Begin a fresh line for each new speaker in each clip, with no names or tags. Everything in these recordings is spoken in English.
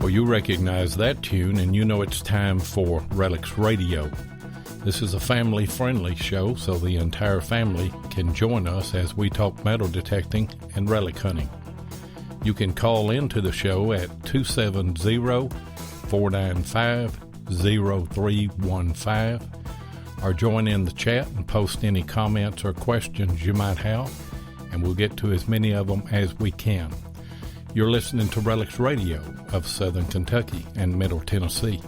You recognize that tune, and you know it's time for Relics Radio. This is a family-friendly show, so the entire family can join us as we talk metal detecting and relic hunting. You can call into the show at 270-495-0315 or join in the chat and post any comments or questions you might have, and we'll get to as many of them as we can. You're listening to Relics Radio of Southern Kentucky and Middle Tennessee.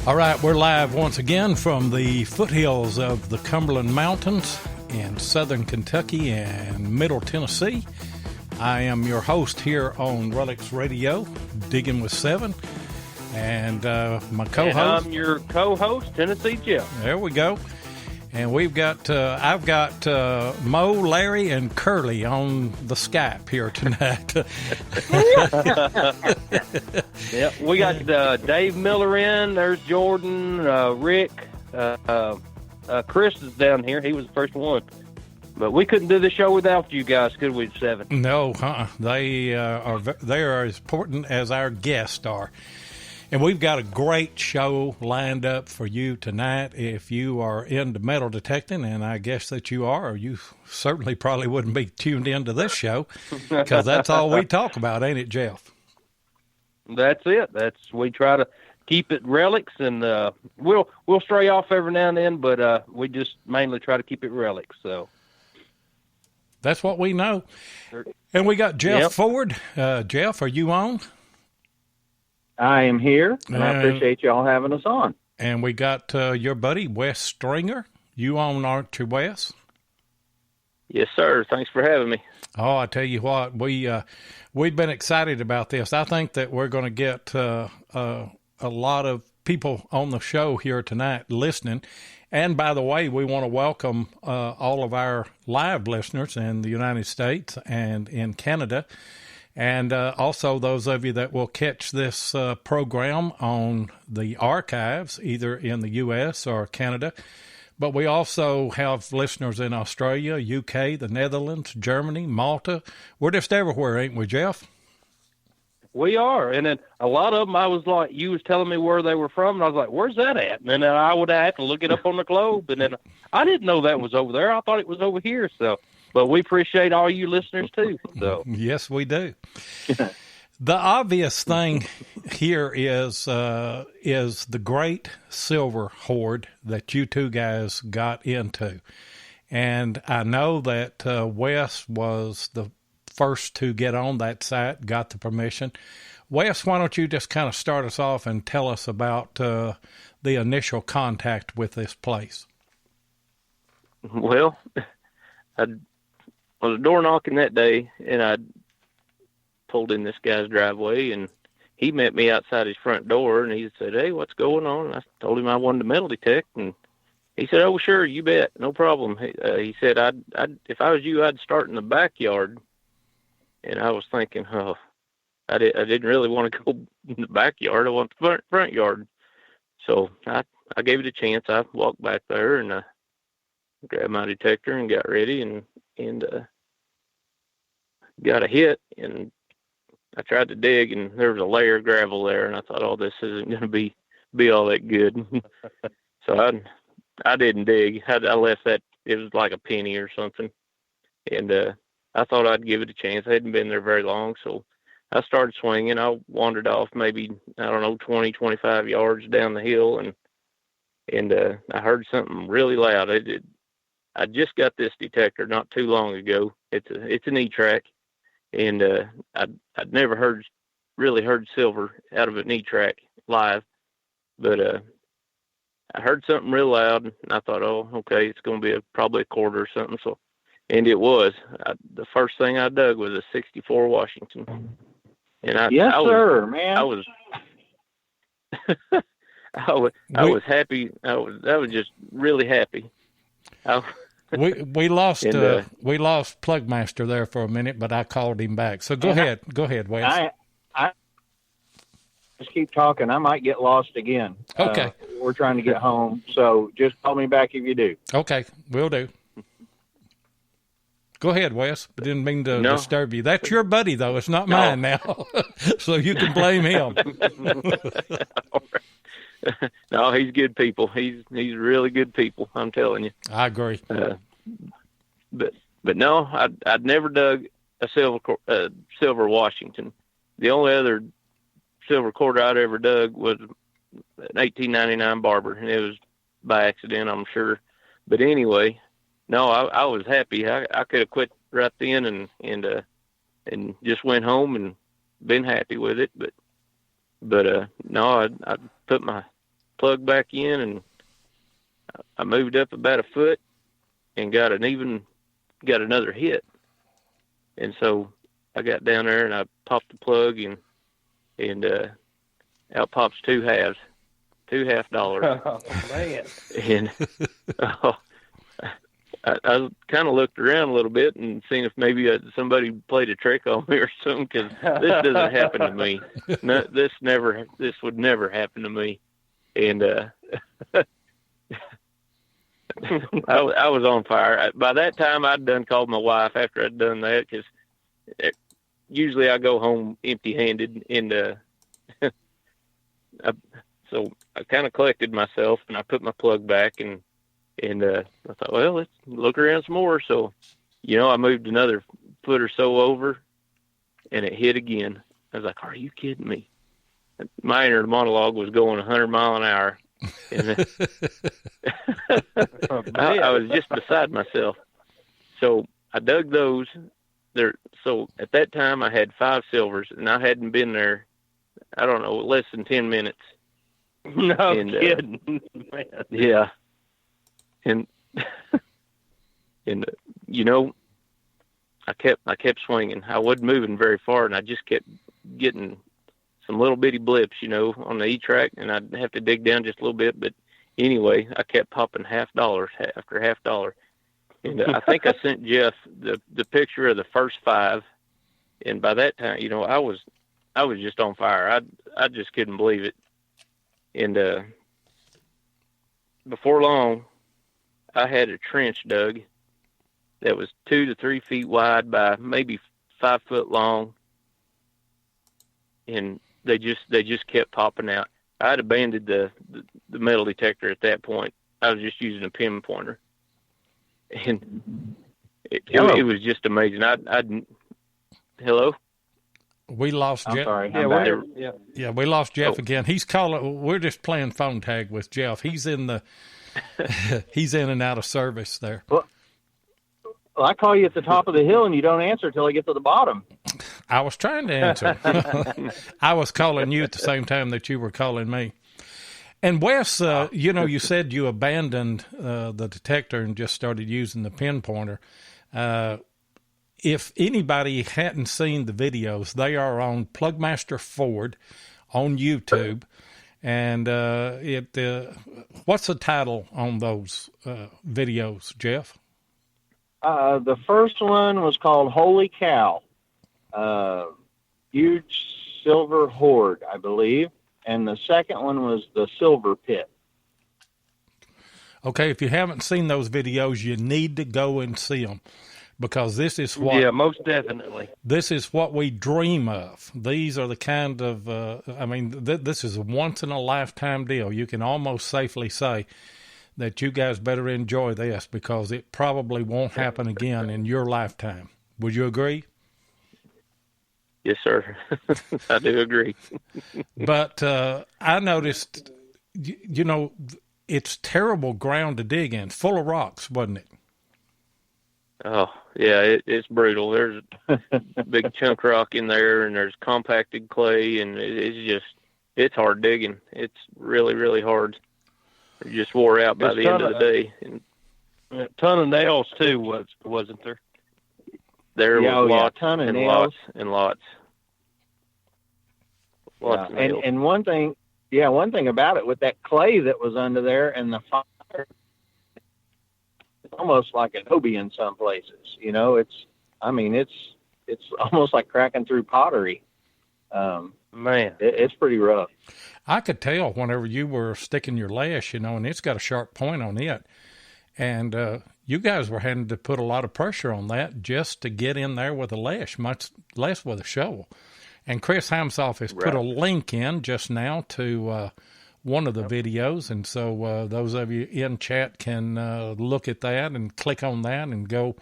All right, we're live once again from the foothills of the Cumberland Mountains in Southern Kentucky and Middle Tennessee. I am your host here on Relics Radio, Digging with Seven, and my co-host.
And I'm your co-host, Tennessee Jeff.
There we go. And we've got, I've got Mo, Larry, and Curly on the Skype here tonight.
Yeah, we got Dave Miller in. There's Jordan, Rick. Chris is down here. He was the first one. But we couldn't do the show without you guys, could we, Seven?
No, they are as important as our guests are. And we've got a great show lined up for you tonight. If you are into metal detecting, and I guess that you are, you certainly probably wouldn't be tuned into this show because that's all we talk about, ain't it, Jeff?
That's it. We try to keep it relics, and we'll stray off every now and then, but we just mainly try to keep it relics. So
that's what we know. And we got Jeff Ford. Jeff, are you on?
I am here, and I appreciate y'all having us on.
And we got your buddy, Wes Stringer. You on, aren't you, Wes?
Yes, sir. Thanks for having me.
Oh, I tell you what, we've been excited about this. I think that we're going to get a lot of people on the show here tonight listening. And by the way, we want to welcome all of our live listeners in the United States and in Canada. And also those of you that will catch this program on the archives, either in the U.S. or Canada. But we also have listeners in Australia, UK, the Netherlands, Germany, Malta. We're just everywhere, ain't we, Jeff?
We are. And then a lot of them, I was like, you was telling me where they were from, and I was like, where's that at? And then I would have to look it up on the globe. And then I didn't know that was over there. I thought it was over here. So, but we appreciate all you listeners, too. So
yes, we do. The obvious thing here is the great silver hoard that you two guys got into. And I know that Wes was the first to get on that site, got the permission. Wes, why don't you just kind of start us off and tell us about the initial contact with this place?
Well, I was door knocking that day, and I pulled in this guy's driveway, and he met me outside his front door, and he said, hey, what's going on? And I told him I wanted to metal detect, and he said, oh, sure, you bet, no problem. He said, I'd if I was you, I'd start in the backyard. And I was thinking, oh, I didn't really want to go in the backyard. I want the front yard. So I gave it a chance. I walked back there and grabbed my detector and got ready and got a hit. And I tried to dig, and there was a layer of gravel there. And I thought, oh, this isn't going to be all that good. So I didn't dig. I left that. It was like a penny or something. And I thought I'd give it a chance. I hadn't been there very long, so I started swinging. I wandered off maybe, 20, 25 yards down the hill, and I heard something really loud. I just got this detector not too long ago. It's an E-track, and I'd never heard really heard silver out of an E-track live, but I heard something real loud, and I thought, oh, okay, it's going to be probably a quarter or something. So, and it was. The first thing I dug was a '64 Washington, and I
man.
I was happy. I was just really happy.
We lost Plugmaster there for a minute, but I called him back. So go ahead, Wes.
I just keep talking. I might get lost again.
Okay.
We're trying to get home, so just call me back if you do.
Okay, will do. Go ahead, Wes. I didn't mean to disturb you. That's your buddy, though. It's not mine now, so you can blame him.
No, he's good people. He's really good people. I'm telling you.
I agree.
But no, I'd never dug a silver Washington. The only other silver quarter I'd ever dug was an 1899 Barber, and it was by accident, I'm sure. But anyway, no, I was happy. I could have quit right then and just went home and been happy with it. But no, I put my plug back in, and I moved up about a foot and got another hit. And so I got down there and I popped the plug and out pops two halves, $2.50.
Oh man!
And I kind of looked around a little bit and seen if maybe somebody played a trick on me or something, because this doesn't happen to me. No, this would never happen to me. And I was on fire. By that time, I'd done called my wife after I'd done that, because usually I go home empty-handed, and so I kind of collected myself and I put my plug back, and I thought, well, let's look around some more. So, I moved another foot or so over, and it hit again. I was like, are you kidding me? My inner monologue was going 100 miles an hour. And I was just beside myself. So I dug those. So at that time I had 5 silvers, and I hadn't been there, I don't know, less than 10 minutes.
No kidding. Man.
Yeah. And I kept swinging. I wasn't moving very far, and I just kept getting some little bitty blips, on the E-track, and I'd have to dig down just a little bit. But anyway, I kept popping $half after $half. And I think I sent Jeff the picture of the first 5. And by that time, I was just on fire. I just couldn't believe it. And before long, I had a trench dug that was 2 to 3 feet wide by maybe 5 foot long, and they just kept popping out. I'd abandoned the metal detector at that point. I was just using a pinpointer, and it was just amazing. Hello.
We lost Jeff.
Sorry.
Yeah, we lost Jeff again. He's calling. We're just playing phone tag with Jeff. He's in and out of service there.
Well, I call you at the top of the hill and you don't answer till I get to the bottom.
I was trying to answer. I was calling you at the same time that you were calling me. And Wes, you said you abandoned the detector and just started using the pinpointer. If anybody hadn't seen the videos, they are on Plugmaster Ford on YouTube. And what's the title on those videos, Jeff?
The first one was called Holy Cow. Huge Silver Hoard, I believe. And the second one was the Silver Pit.
Okay, if you haven't seen those videos, you need to go and see them, because this is what...
Yeah, most definitely.
This is what we dream of. These are the kind of... this is a once-in-a-lifetime deal. You can almost safely say that you guys better enjoy this, because it probably won't happen again in your lifetime. Would you agree?
Yes, sir. I do agree.
But I noticed, it's terrible ground to dig in, full of rocks, wasn't it?
Oh, yeah, it's brutal. There's a big chunk rock in there, and there's compacted clay, and it's hard digging. It's really, really hard. It just wore out by the end of the day. And
a ton of nails too, wasn't there?
There was lots
ton of
and
nails.
lots and lots. Lots of nails.
And one thing about it with that clay that was under there and the fire, it's almost like Adobe in some places. You know, it's almost like cracking through pottery.
Man,
it's pretty rough.
I could tell whenever you were sticking your lash, and it's got a sharp point on it. And you guys were having to put a lot of pressure on that just to get in there with a lash, much less with a shovel. And Chris Hamsoff has put a link in just now to one of the videos. And so those of you in chat can look at that and click on that and go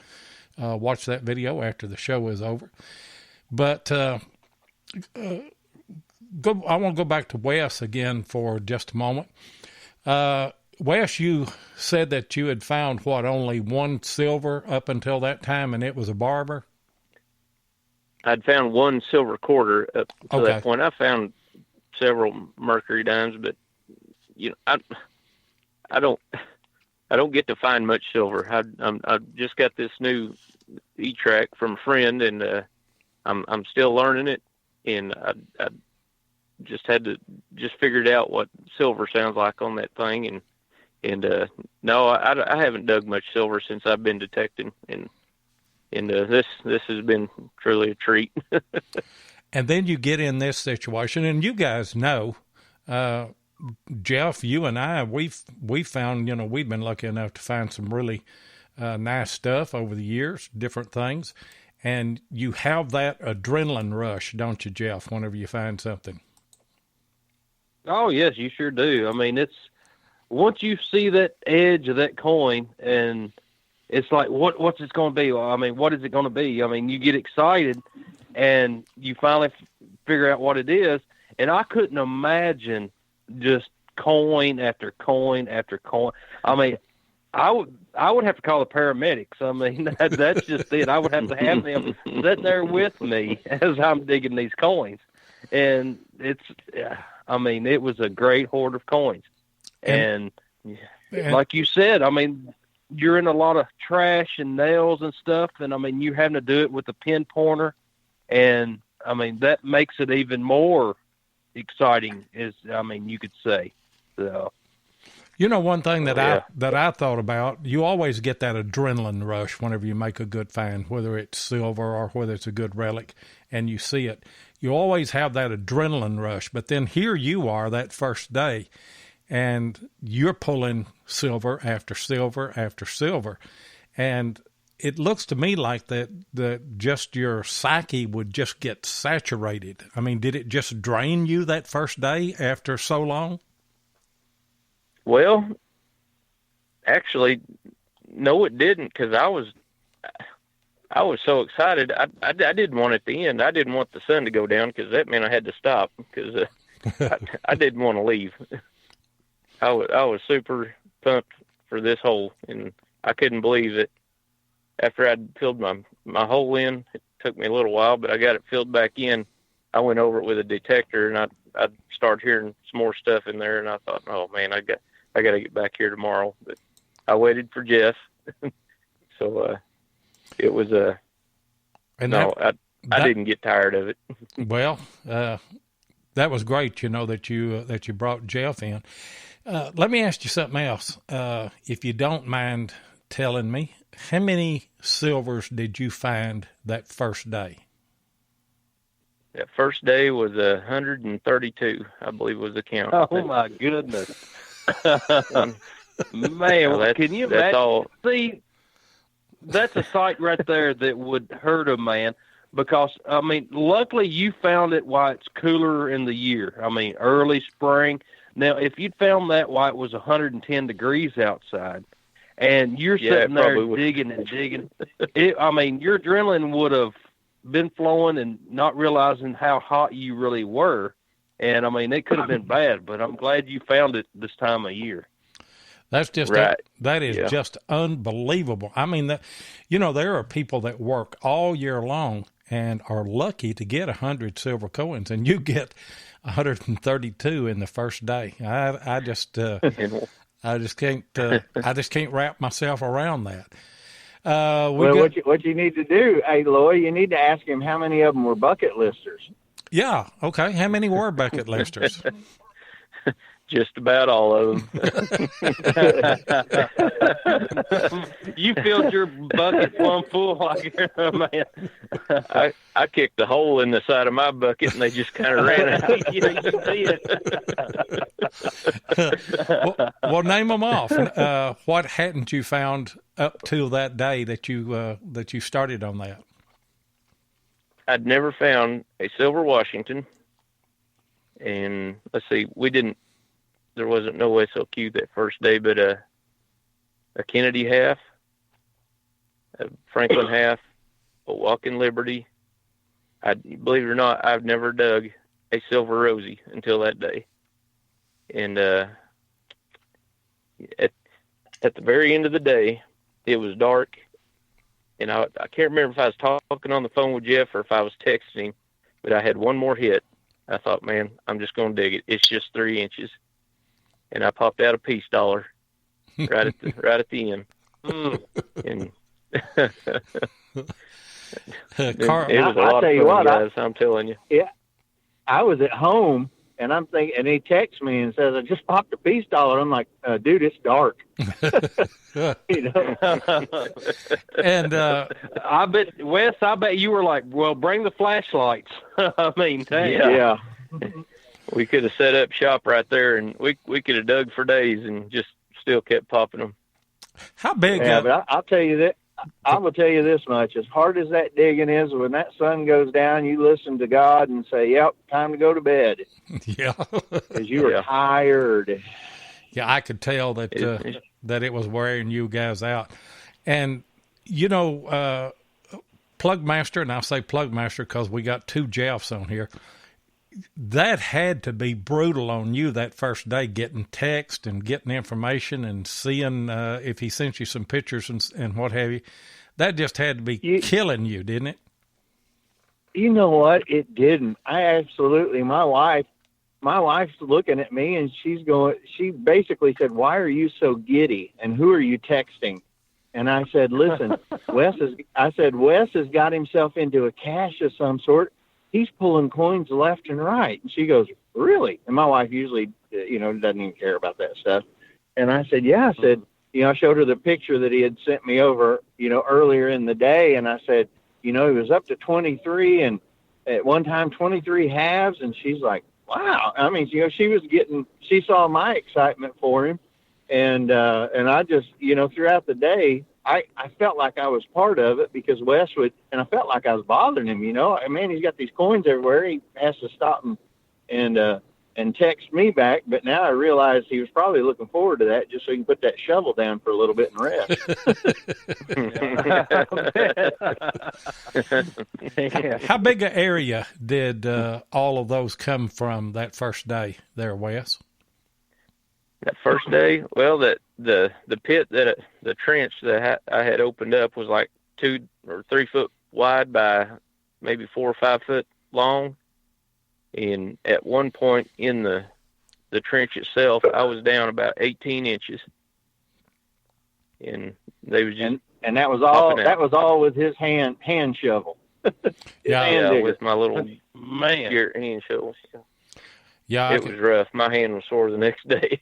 watch that video after the show is over. But I want to go back to Wes again for just a moment. Wes, you said that you had found, only one silver up until that time, and it was a barber?
I'd found one silver quarter up to that point. I found several mercury dimes, but I don't get to find much silver. I just got this new E-track from a friend, and I'm still learning it, and I just had to figured out what silver sounds like on that thing, and no, I haven't dug much silver since I've been detecting, and this has been truly a treat.
And then you get in this situation, and you guys know, Jeff, you and I, we found, we've been lucky enough to find some really nice stuff over the years, different things, and you have that adrenaline rush, don't you, Jeff, whenever you find something?
Oh, yes, you sure do. I mean, it's once you see that edge of that coin, and it's like, what's it going to be? I mean, what is it going to be? I mean, you get excited, and you finally figure out what it is, and I couldn't imagine just coin after coin after coin. I mean, I would have to call the paramedics. I mean, that's just it. I would have to have them sit there with me as I'm digging these coins, and it was a great hoard of coins. And like you said, I mean, you're in a lot of trash and nails and stuff, and I mean, you're having to do it with a pin pointer, and I mean, that makes it even more exciting, you could say. So,
one thing that I thought about, you always get that adrenaline rush whenever you make a good find, whether it's silver or whether it's a good relic, and you see it. You always have that adrenaline rush, but then here you are that first day, and you're pulling silver after silver after silver. And it looks to me like that just your psyche would just get saturated. I mean, did it just drain you that first day after so long?
Well, actually, no, it didn't, because I was so excited. I didn't want it to end. I didn't want the sun to go down, because that meant I had to stop, because I didn't want to leave. I was super pumped for this hole, and I couldn't believe it. After I'd filled my hole in, it took me a little while, but I got it filled back in. I went over it with a detector, and I started hearing some more stuff in there, and I thought, oh man, I got to get back here tomorrow. But I waited for Jeff, so it was I didn't get tired of it.
Well, that was great, that you brought Jeff in. Let me ask you something else. If you don't mind telling me, how many silvers did you find that first day?
That first day was 132, I believe was the count.
Oh my goodness. Man, well, can you imagine? See, that's a sight right there that would hurt a man, because, I mean, luckily you found it while it's cooler in the year. I mean, early spring. Now, if you'd found that while it was 110 degrees outside, and you're sitting there digging and digging, your adrenaline would have been flowing and not realizing how hot you really were. And, I mean, it could have been bad, but I'm glad you found it this time of year.
That's just
Right.
that is
Yeah.
just unbelievable. I mean, there are people that work all year long and are lucky to get 100 silver coins, and you get 132 in the first day. I just can't wrap myself around that.
What you need to do, hey Loy, you need to ask him how many of them were bucket listers.
Yeah. Okay. How many were bucket listers?
Just about all of them.
You filled your bucket plumb full, like, man.
I kicked a hole in the side of my bucket, and they just kind of ran out.
You did.
Well, name them off. What hadn't you found up till that day that you started on that?
I'd never found a silver Washington, and let's see, there wasn't no SLQ that first day, but a Kennedy half, a Franklin half, a Walking Liberty. Believe it or not, I've never dug a silver Rosie until that day. And at the very end of the day, it was dark, and I can't remember if I was talking on the phone with Jeff or if I was texting, but I had one more hit. I thought, man, I'm just going to dig it. It's just 3 inches. And I popped out a peace dollar right at the end. And it was a lot of fun, guys, I'm telling you.
Yeah, I was at home, and I'm thinking, and he texts me and says, I just popped a peace dollar. I'm like, dude, it's dark.
And
I bet, Wes, you were like, well, bring the flashlights. I mean, dang.
Yeah.
We could have set up shop right there, and we could have dug for days and just still kept popping them.
How big?
Yeah, but I'll tell you that. I will tell you this much: as hard as that digging is, when that sun goes down, you listen to God and say, "Yep, time to go to bed."
Yeah,
because you were tired.
Yeah, I could tell that that it was wearing you guys out, and Plugmaster, and I'll say Plugmaster because we got 2 Jeffs on here. That had to be brutal on you that first day, getting text and getting information and seeing if he sent you some pictures and what have you. That just had to be killing you, didn't it?
You know what? It didn't. My wife's looking at me and she basically said, "Why are you so giddy? And who are you texting?" And I said, "Listen, Wes has got himself into a cache of some sort. He's pulling coins left and right." And she goes, "Really?" And my wife usually, doesn't even care about that stuff. And I said, "Yeah." I said, I showed her the picture that he had sent me over, earlier in the day. And I said, he was up to 23 and at one time 23 halves. And she's like, wow. I mean, she saw my excitement for him. And I just, throughout the day, I felt like I was part of it because Wes and I felt like I was bothering him, man, he's got these coins everywhere. He has to stop and text me back. But now I realize he was probably looking forward to that just so he can put that shovel down for a little bit and
rest. How big an area did all of those come from that first day there, Wes?
That first day, well, the pit the trench that I had opened up was like 2 or 3 foot wide by maybe 4 or 5 foot long, and at one point in the trench itself, I was down about 18 inches, and they was just
and that was all. That was all with his hand shovel.
With my little hand shovel.
Yeah,
it was rough. My hand was sore the next day.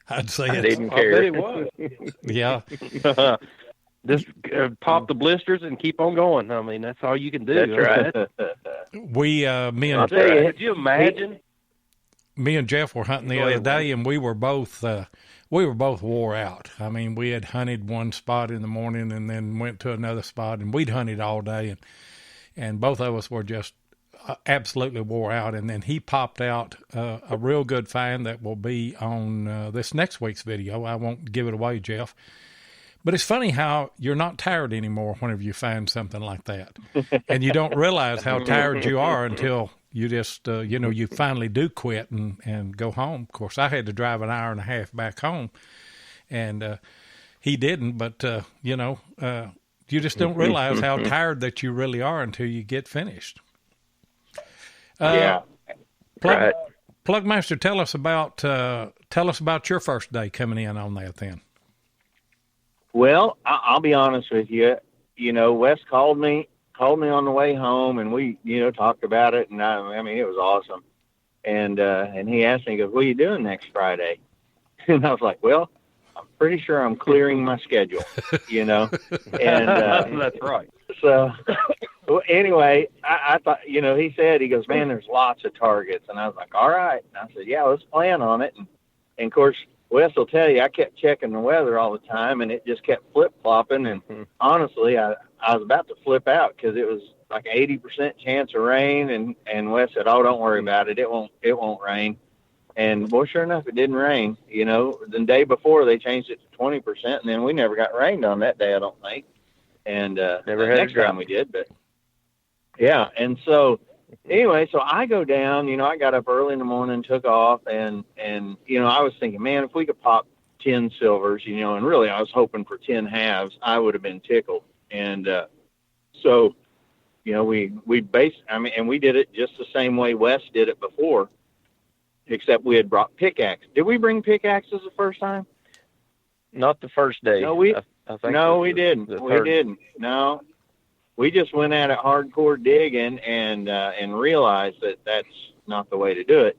I'd say
I didn't care.
I bet it was.
Yeah.
Just pop the blisters and keep on going. I mean, that's all you can do.
That's right.
Could you imagine?
Me and Jeff were hunting the other day, and we were both wore out. I mean, we had hunted one spot in the morning and then went to another spot, and we'd hunted all day, and both of us were just absolutely wore out. And then he popped out a real good find that will be on this next week's video. I won't give it away, Jeff. But it's funny how you're not tired anymore whenever you find something like that. And you don't realize how tired you are until you just, you finally do quit and go home. Of course, I had to drive an hour and a half back home. and he didn't. But you just don't realize how tired that you really are until you get finished.
Yeah.
Right.
Plugmaster, tell us about your first day coming in on that then.
Well, I'll be honest with you. Wes called me on the way home, and we, talked about it, and I mean, it was awesome. And he asked me, he goes, "What are you doing next Friday?" And I was like, "Well, I'm pretty sure I'm clearing my schedule, And
that's right.
So, well, anyway, I thought, he said, he goes, "Man, there's lots of targets," and I was like, "All right." And I said, "Yeah, let's plan on it." And of course, Wes will tell you, I kept checking the weather all the time, and it just kept flip-flopping. And honestly, I was about to flip out because it was like 80% chance of rain. And Wes said, "Oh, don't worry about it. It won't rain." And boy, sure enough, it didn't rain. The day before they changed it to 20%, and then we never got rained on that day, I don't think. And
Never had
next time we did, but yeah. And so anyway, so I go down, I got up early in the morning, took off, and I was thinking, man, if we could pop 10 silvers, and really I was hoping for 10 halves, I would have been tickled. And so, and we did it just the same way Wes did it before, except we had brought pickaxe. Did we bring pickaxes the first time?
Not the first day.
No,
I think
we didn't. We didn't. No. We just went at it hardcore digging and realized that that's not the way to do it.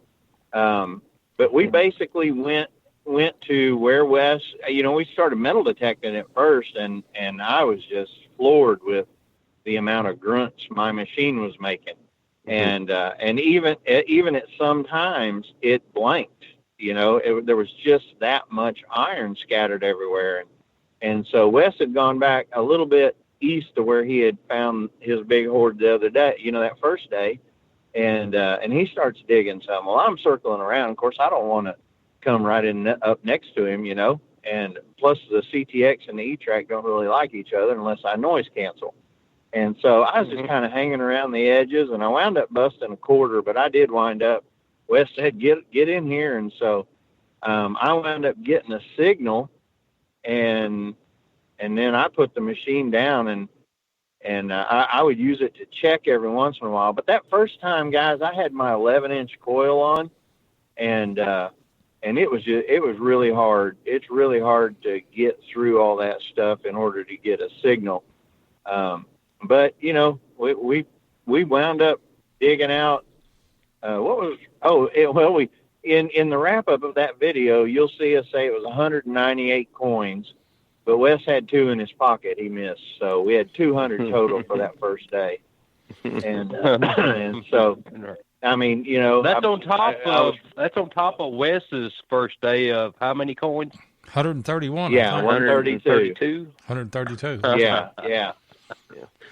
But we basically went to where Wes, we started metal detecting at first, and I was just floored with the amount of grunts my machine was making. And even at some times it blanked, there was just that much iron scattered everywhere. And so Wes had gone back a little bit east to where he had found his big hoard the other day, that first day. And he starts digging some. Well, I'm circling around. Of course, I don't want to come right up next to him, and plus the CTX and the E-Track don't really like each other unless I noise cancel. And so I was just kind of hanging around the edges, and I wound up busting a quarter, but I did wind up, Wes said, get in here. And so I wound up getting a signal, and then I put the machine down, and I would use it to check every once in a while. But that first time, guys, I had my 11-inch coil on, and it was really hard. It's really hard to get through all that stuff in order to get a signal. But we wound up digging out. In the wrap up of that video, you'll see us say it was 198 coins. But Wes had 2 in his pocket. He missed. So we had 200 total for that first day. And so, I mean,
that's on top of Wes's first day of how many coins?
131.
Yeah, 132.
132.
Yeah.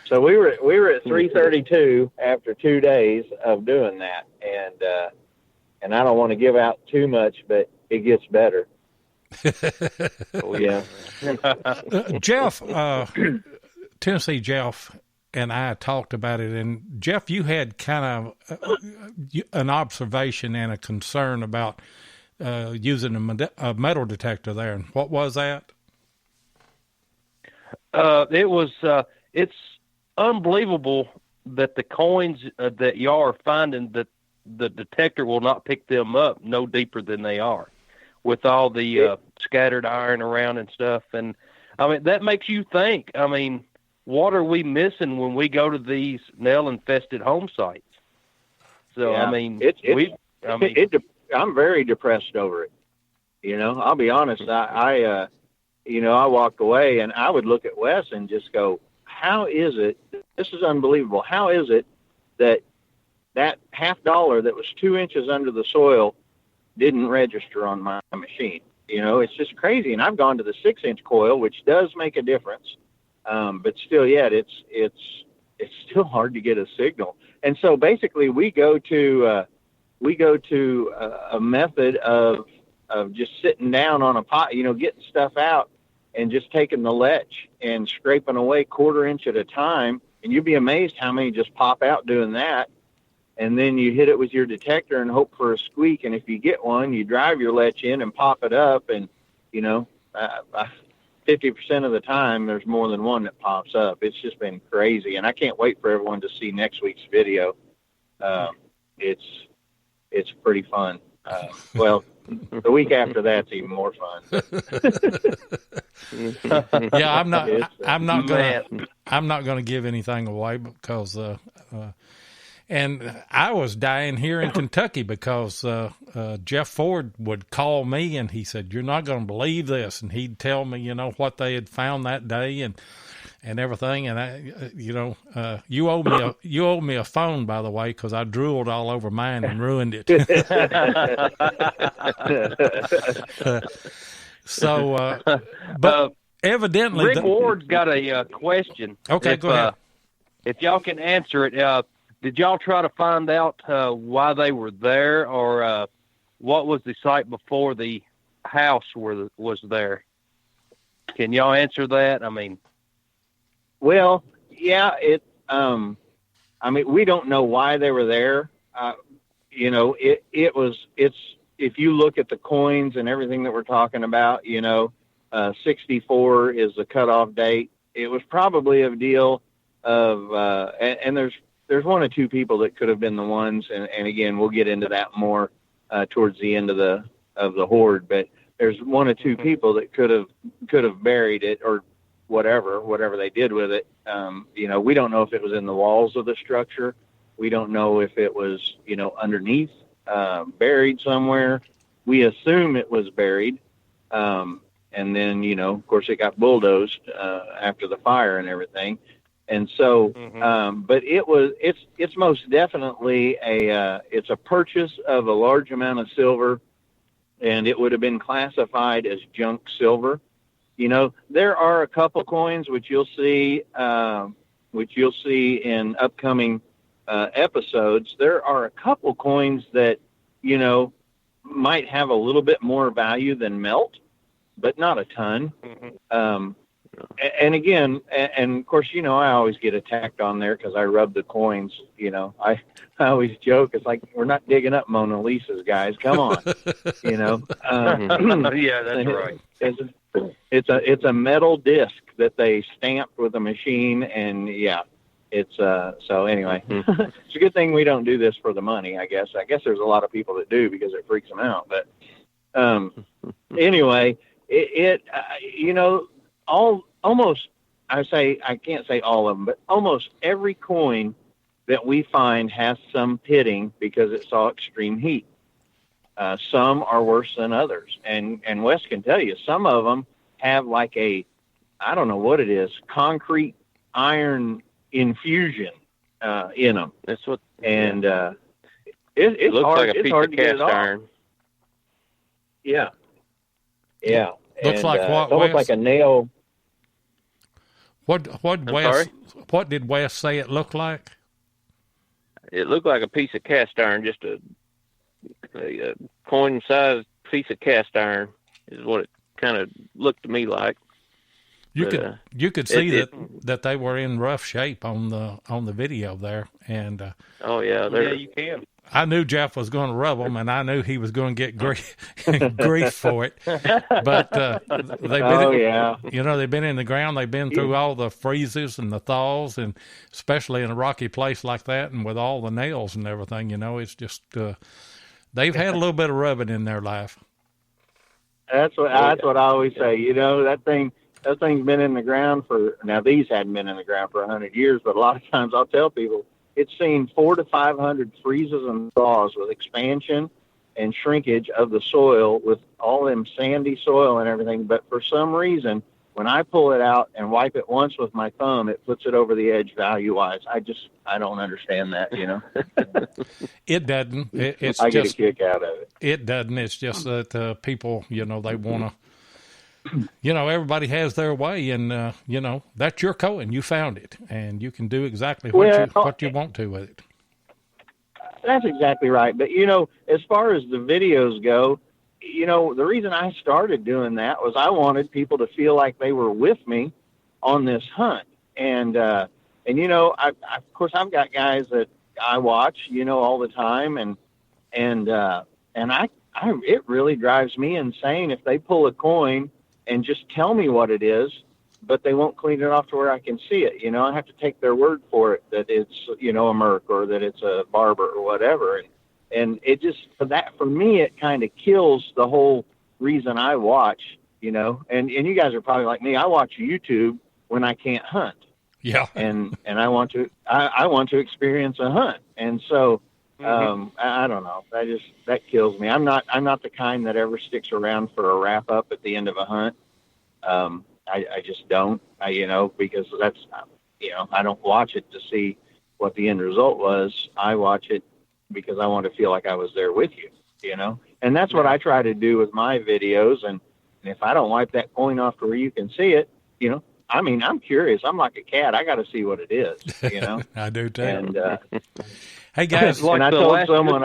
So we were at 332 after 2 days of doing that. And I don't want to give out too much, but it gets better.
Oh, yeah.
Jeff, Tennessee Jeff and I talked about it, and Jeff, you had kind of an observation and a concern about using a metal detector there. And what was that?
It's unbelievable that the coins that y'all are finding, that the detector will not pick them up no deeper than they are, with all the scattered iron around and stuff. And I mean, that makes you think, what are we missing when we go to these nail infested home sites? So,
yeah. I'm very depressed over it. I'll be honest. I walked away, and I would look at Wes and just go, how is it? This is unbelievable. How is it that $50 that was 2 inches under the soil didn't register on my machine? It's just crazy. And I've gone to the 6-inch coil, which does make a difference. But still yet, it's still hard to get a signal. And so basically we go to a method of just sitting down on a pot, getting stuff out and just taking the letch and scraping away 1/4 inch at a time. And you'd be amazed how many just pop out doing that. And then you hit it with your detector and hope for a squeak. And if you get one, you drive your letch in and pop it up. And, 50% of the time, there's more than one that pops up. It's just been crazy, and I can't wait for everyone to see next week's video. It's pretty fun. Well, the week after that's even more fun.
Yeah, I'm not gonna give anything away because and I was dying here in Kentucky because Jeff Ford would call me and he said, "You're not going to believe this," and he'd tell me, what they had found that day and everything. And you owe me a phone, by the way, because I drooled all over mine and ruined it. So, but evidently,
Rick Ward's got a question.
Okay, go ahead.
If y'all can answer it, did y'all try to find out why they were there, or what was the site before the house was there? Can y'all answer that? I mean,
well, yeah. We don't know why they were there. It's if you look at the coins and everything that we're talking about, 64 is the cutoff date. It was probably a deal of, and there's one or two people that could have been the ones, and again, we'll get into that more towards the end of the Hoard. But there's one or two people that could have buried it or whatever they did with it. We don't know if it was in the walls of the structure. We don't know if it was underneath, buried somewhere. We assume it was buried, and then of course it got bulldozed after the fire and everything. And so, but it's most definitely it's a purchase of a large amount of silver, and it would have been classified as junk silver. There are a couple coins which you'll see in upcoming episodes. There are a couple coins that might have a little bit more value than melt, but not a ton. And again, and of course, I always get attacked on there because I rub the coins. I always joke. It's like, we're not digging up Mona Lisa's, guys. Come on,
Yeah, that's right.
It's a metal disc that they stamped with a machine, and it's so anyway. It's a good thing we don't do this for the money. I guess there's a lot of people that do because it freaks them out. But anyway, almost, I can't say all of them, but almost every coin that we find has some pitting because it saw extreme heat. Some are worse than others. And Wes can tell you, some of them have like I don't know what it is, concrete iron infusion in them.
That's what.
And
it looks
hard,
like a piece
hard
of
to get
cast iron.
Yeah.
Looks like what?
It's almost like a nail.
What did Wes say it looked like?
It looked like a piece of cast iron, just a coin-sized piece of cast iron is what it kind of looked to me like. You
could see that they were in rough shape on the video there, and
you can.
I knew Jeff was going to rub them, and I knew he was going to get grief for it. But they've been in the ground. They've been through all the freezes and the thaws, and especially in a rocky place like that, and with all the nails and everything. It's just they've had a little bit of rubbing in their life.
That's what I always say. That thing's been in the ground now these hadn't been in the ground for 100 years, but a lot of times I'll tell people, it's seen 400 to 500 freezes and thaws with expansion and shrinkage of the soil with all them sandy soil and everything. But for some reason, when I pull it out and wipe it once with my thumb, it puts it over the edge value-wise. I don't understand that,
It doesn't.
I get a kick out of it.
It doesn't. It's just that people, they want to, everybody has their way, and that's your coin. You found it, and you can do exactly what you want to with it.
That's exactly right. But as far as the videos go, the reason I started doing that was I wanted people to feel like they were with me on this hunt, and of course I've got guys that I watch, all the time, and it really drives me insane if they pull a coin and just tell me what it is, but they won't clean it off to where I can see it. You know, I have to take their word for it that it's, you know, a Merc or that it's a Barber or whatever. And it just, for me, it kind of kills the whole reason I watch, you know, and you guys are probably like me. I watch YouTube when I can't hunt.
Yeah.
And I want to experience a hunt. And so, I don't know. That kills me. I'm not the kind that ever sticks around for a wrap up at the end of a hunt. I just don't, because that's, I don't watch it to see what the end result was. I watch it because I want to feel like I was there with you, and that's what I try to do with my videos. And if I don't wipe that coin off to where you can see it, I'm curious. I'm like a cat. I got to see what it is,
I do too.
And,
hey guys,
like
I told someone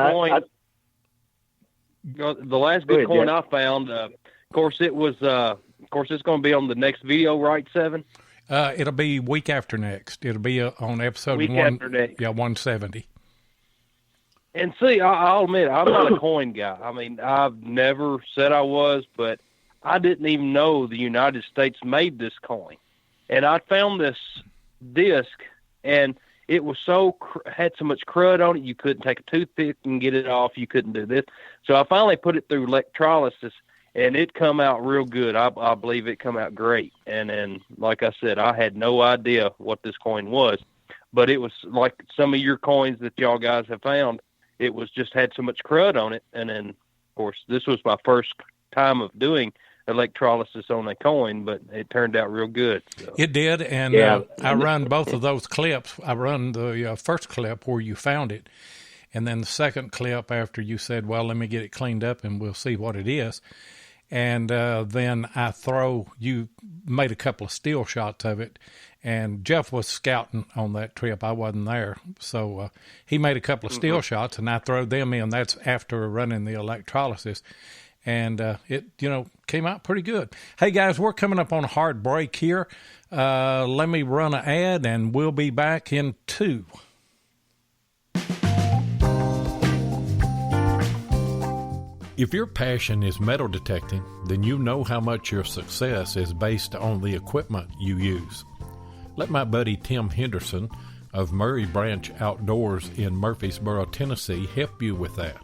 the last good coin I found, of course it's going to be on the next video, right, Seven?
It'll be week after next. It'll be on episode
week after next.
170.
And see, I'll admit, I'm not a coin guy. I mean, I've never said I was, but I didn't even know the United States made this coin. And I found this disc, and it was had so much crud on it, you couldn't take a toothpick and get it off. You couldn't do this. So I finally put it through electrolysis, and it come out real good. I believe it come out great. And like I said, I had no idea what this coin was, but it was like some of your coins that y'all guys have found. It was just had so much crud on it. And then, of course, this was my first time of doing electrolysis on a coin, but it turned out real good. So.
It did, and I run both of those clips. I run the first clip where you found it, and then the second clip after you said, well, let me get it cleaned up and we'll see what it is. And then you made a couple of still shots of it, and Jeff was scouting on that trip. I wasn't there. So he made a couple of still shots, and I threw them in. That's after running the electrolysis. And it, came out pretty good. Hey, guys, we're coming up on a hard break here. Let me run an ad, and we'll be back in 2. If your passion is metal detecting, then you know how much your success is based on the equipment you use. Let my buddy Tim Henderson of Murray Branch Outdoors in Murfreesboro, Tennessee, help you with that.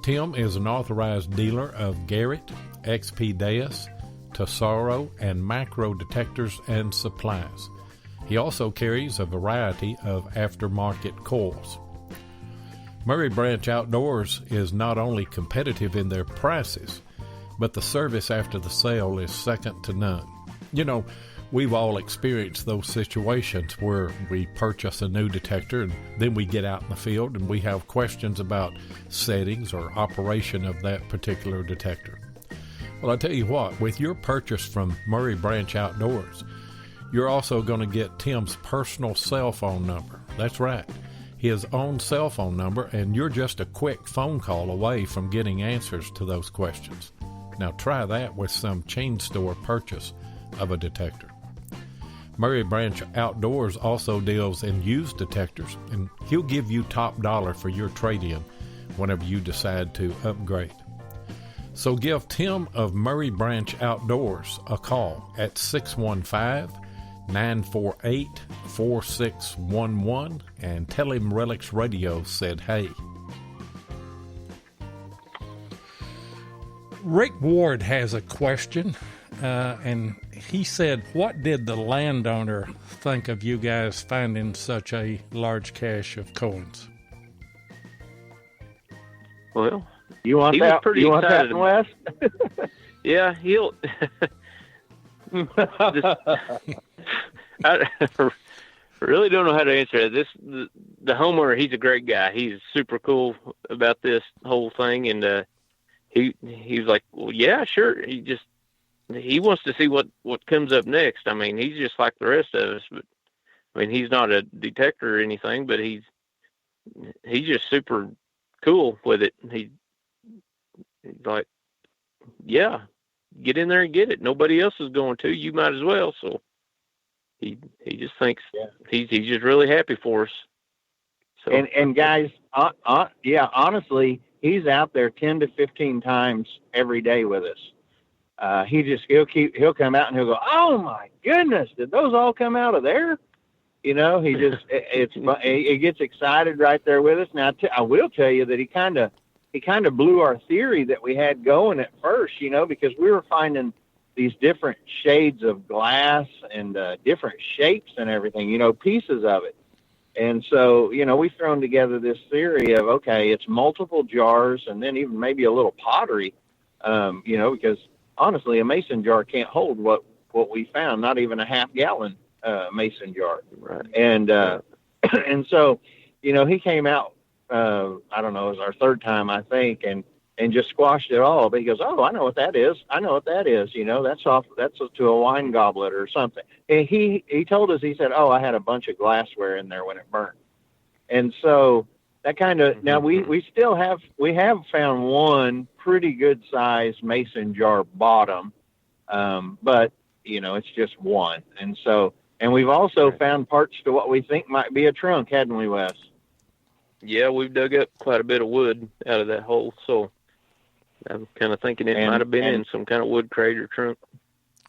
Tim is an authorized dealer of Garrett, XP Deus, Tesoro, and macro detectors and supplies. He also carries a variety of aftermarket coils. Murray Branch Outdoors is not only competitive in their prices, but the service after the sale is second to none. We've all experienced those situations where we purchase a new detector and then we get out in the field and we have questions about settings or operation of that particular detector. Well, I tell you what, with your purchase from Murray Branch Outdoors, you're also going to get Tim's personal cell phone number. That's right, his own cell phone number, and you're just a quick phone call away from getting answers to those questions. Now try that with some chain store purchase of a detector. Murray Branch Outdoors also deals in used detectors, and he'll give you top dollar for your trade-in whenever you decide to upgrade. So give Tim of Murray Branch Outdoors a call at 615-948-4611 and tell him Relics Radio said hey. Rick Ward has a question. And he said, what did the landowner think of you guys finding such a large cache of coins?
Well,
he was pretty excited. Wes?
Yeah, he'll. I really don't know how to answer it. The homeowner, he's a great guy. He's super cool about this whole thing, and he was like, well, yeah, sure. He wants to see what comes up next. I mean, he's just like the rest of us, but I mean, he's not a detector or anything, but he's just super cool with it. He's like, yeah, get in there and get it. Nobody else is going to. You might as well. So he just thinks he's just really happy for us. So
and guys, honestly, he's out there 10 to 15 times every day with us. he'll come out and he'll go, "Oh my goodness, did those all come out of there?" You know, he just he gets excited right there with us. Now I will tell you that he kind of blew our theory that we had going at first, you know, because we were finding these different shades of glass and different shapes and everything, you know, pieces of it. And so, you know, we've thrown together this theory of, okay, it's multiple jars and then even maybe a little pottery, you know, because honestly, a mason jar can't hold what we found, not even a half-gallon mason jar.
Right.
And and so, you know, he came out, I don't know, it was our third time, I think, and just squashed it all. But he goes, "Oh, I know what that is. I know what that is. You know, that's to a wine goblet or something." And he told us, he said, "Oh, I had a bunch of glassware in there when it burned." And so that kind of, now we have found one pretty good sized mason jar bottom. But you know, it's just one. And so, and we've also found parts to what we think might be a trunk, hadn't we, Wes?
Yeah, we've dug up quite a bit of wood out of that hole, so I'm kind of thinking it might have been in some kind of wood crate or trunk.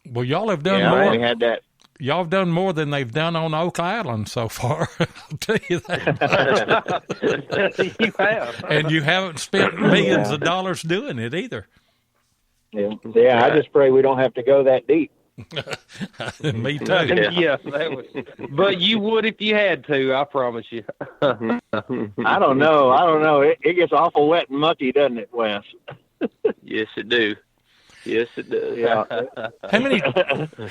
Well, y'all have done more.
We had that.
Y'all have done more than they've done on Oak Island so far. I'll tell you that.
You have.
And you haven't spent millions of dollars doing it either.
Yeah, I just pray we don't have to go that deep.
Me too.
Yeah, but you would if you had to, I promise you.
I don't know. It gets awful wet and mucky, doesn't it, Wes?
Yes, it do. Yes, it does.
Yeah.
How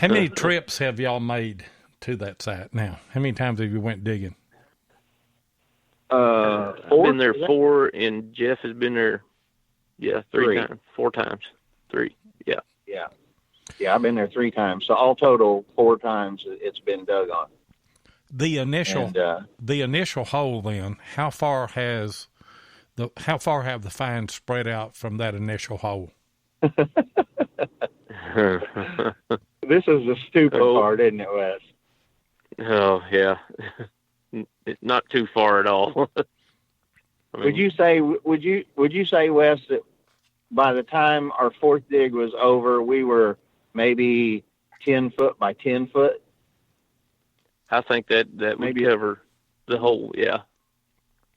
many trips have y'all made to that site now? How many times have you went digging?
I've been there 4, and Jeff has been there, 3 times, 4 times, 3, yeah.
Yeah, I've been there 3 times. So all total 4 times it's been dug on.
The initial hole then, how far have the finds spread out from that initial hole?
This is the stupid part, isn't it, Wes?
Oh, yeah. Not too far at all. I mean, would you say, Wes, that by the time our 4th dig was over, we were maybe 10 foot by 10 foot? I think that would cover the whole, yeah.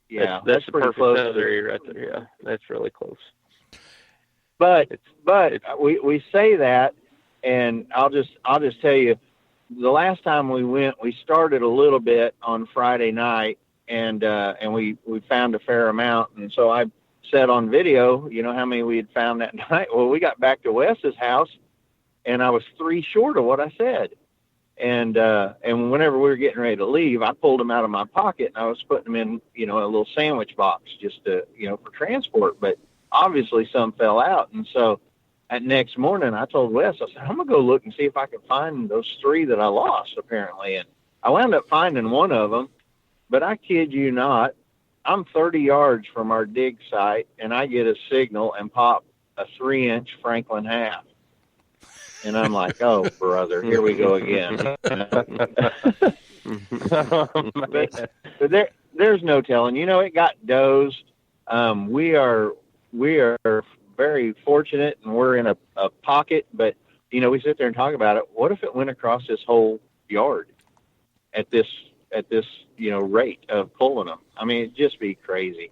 Yeah,
that's the
pretty
perfect
close
area right there. Yeah, that's really close.
But we say that, and I'll just tell you, the last time we went, we started a little bit on Friday night, and we found a fair amount, and so I said on video, you know, how many we had found that night. Well, we got back to Wes's house, and I was 3 short of what I said. And whenever we were getting ready to leave, I pulled them out of my pocket, and I was putting them in, you know, a little sandwich box just to, you know, for transport. But obviously some fell out. And so that next morning I told Wes, I said, I'm going to go look and see if I can find those 3 that I lost, apparently. And I wound up finding one of them, but I kid you not, I'm 30 yards from our dig site, and I get a signal and pop a 3-inch Franklin half. And I'm like, oh, brother, here we go again. But there's no telling. You know, it got dozed. We are very fortunate, and we're in a pocket. But, you know, we sit there and talk about it. What if it went across this whole yard at this, you know, rate of pulling them? I mean, it'd just be crazy.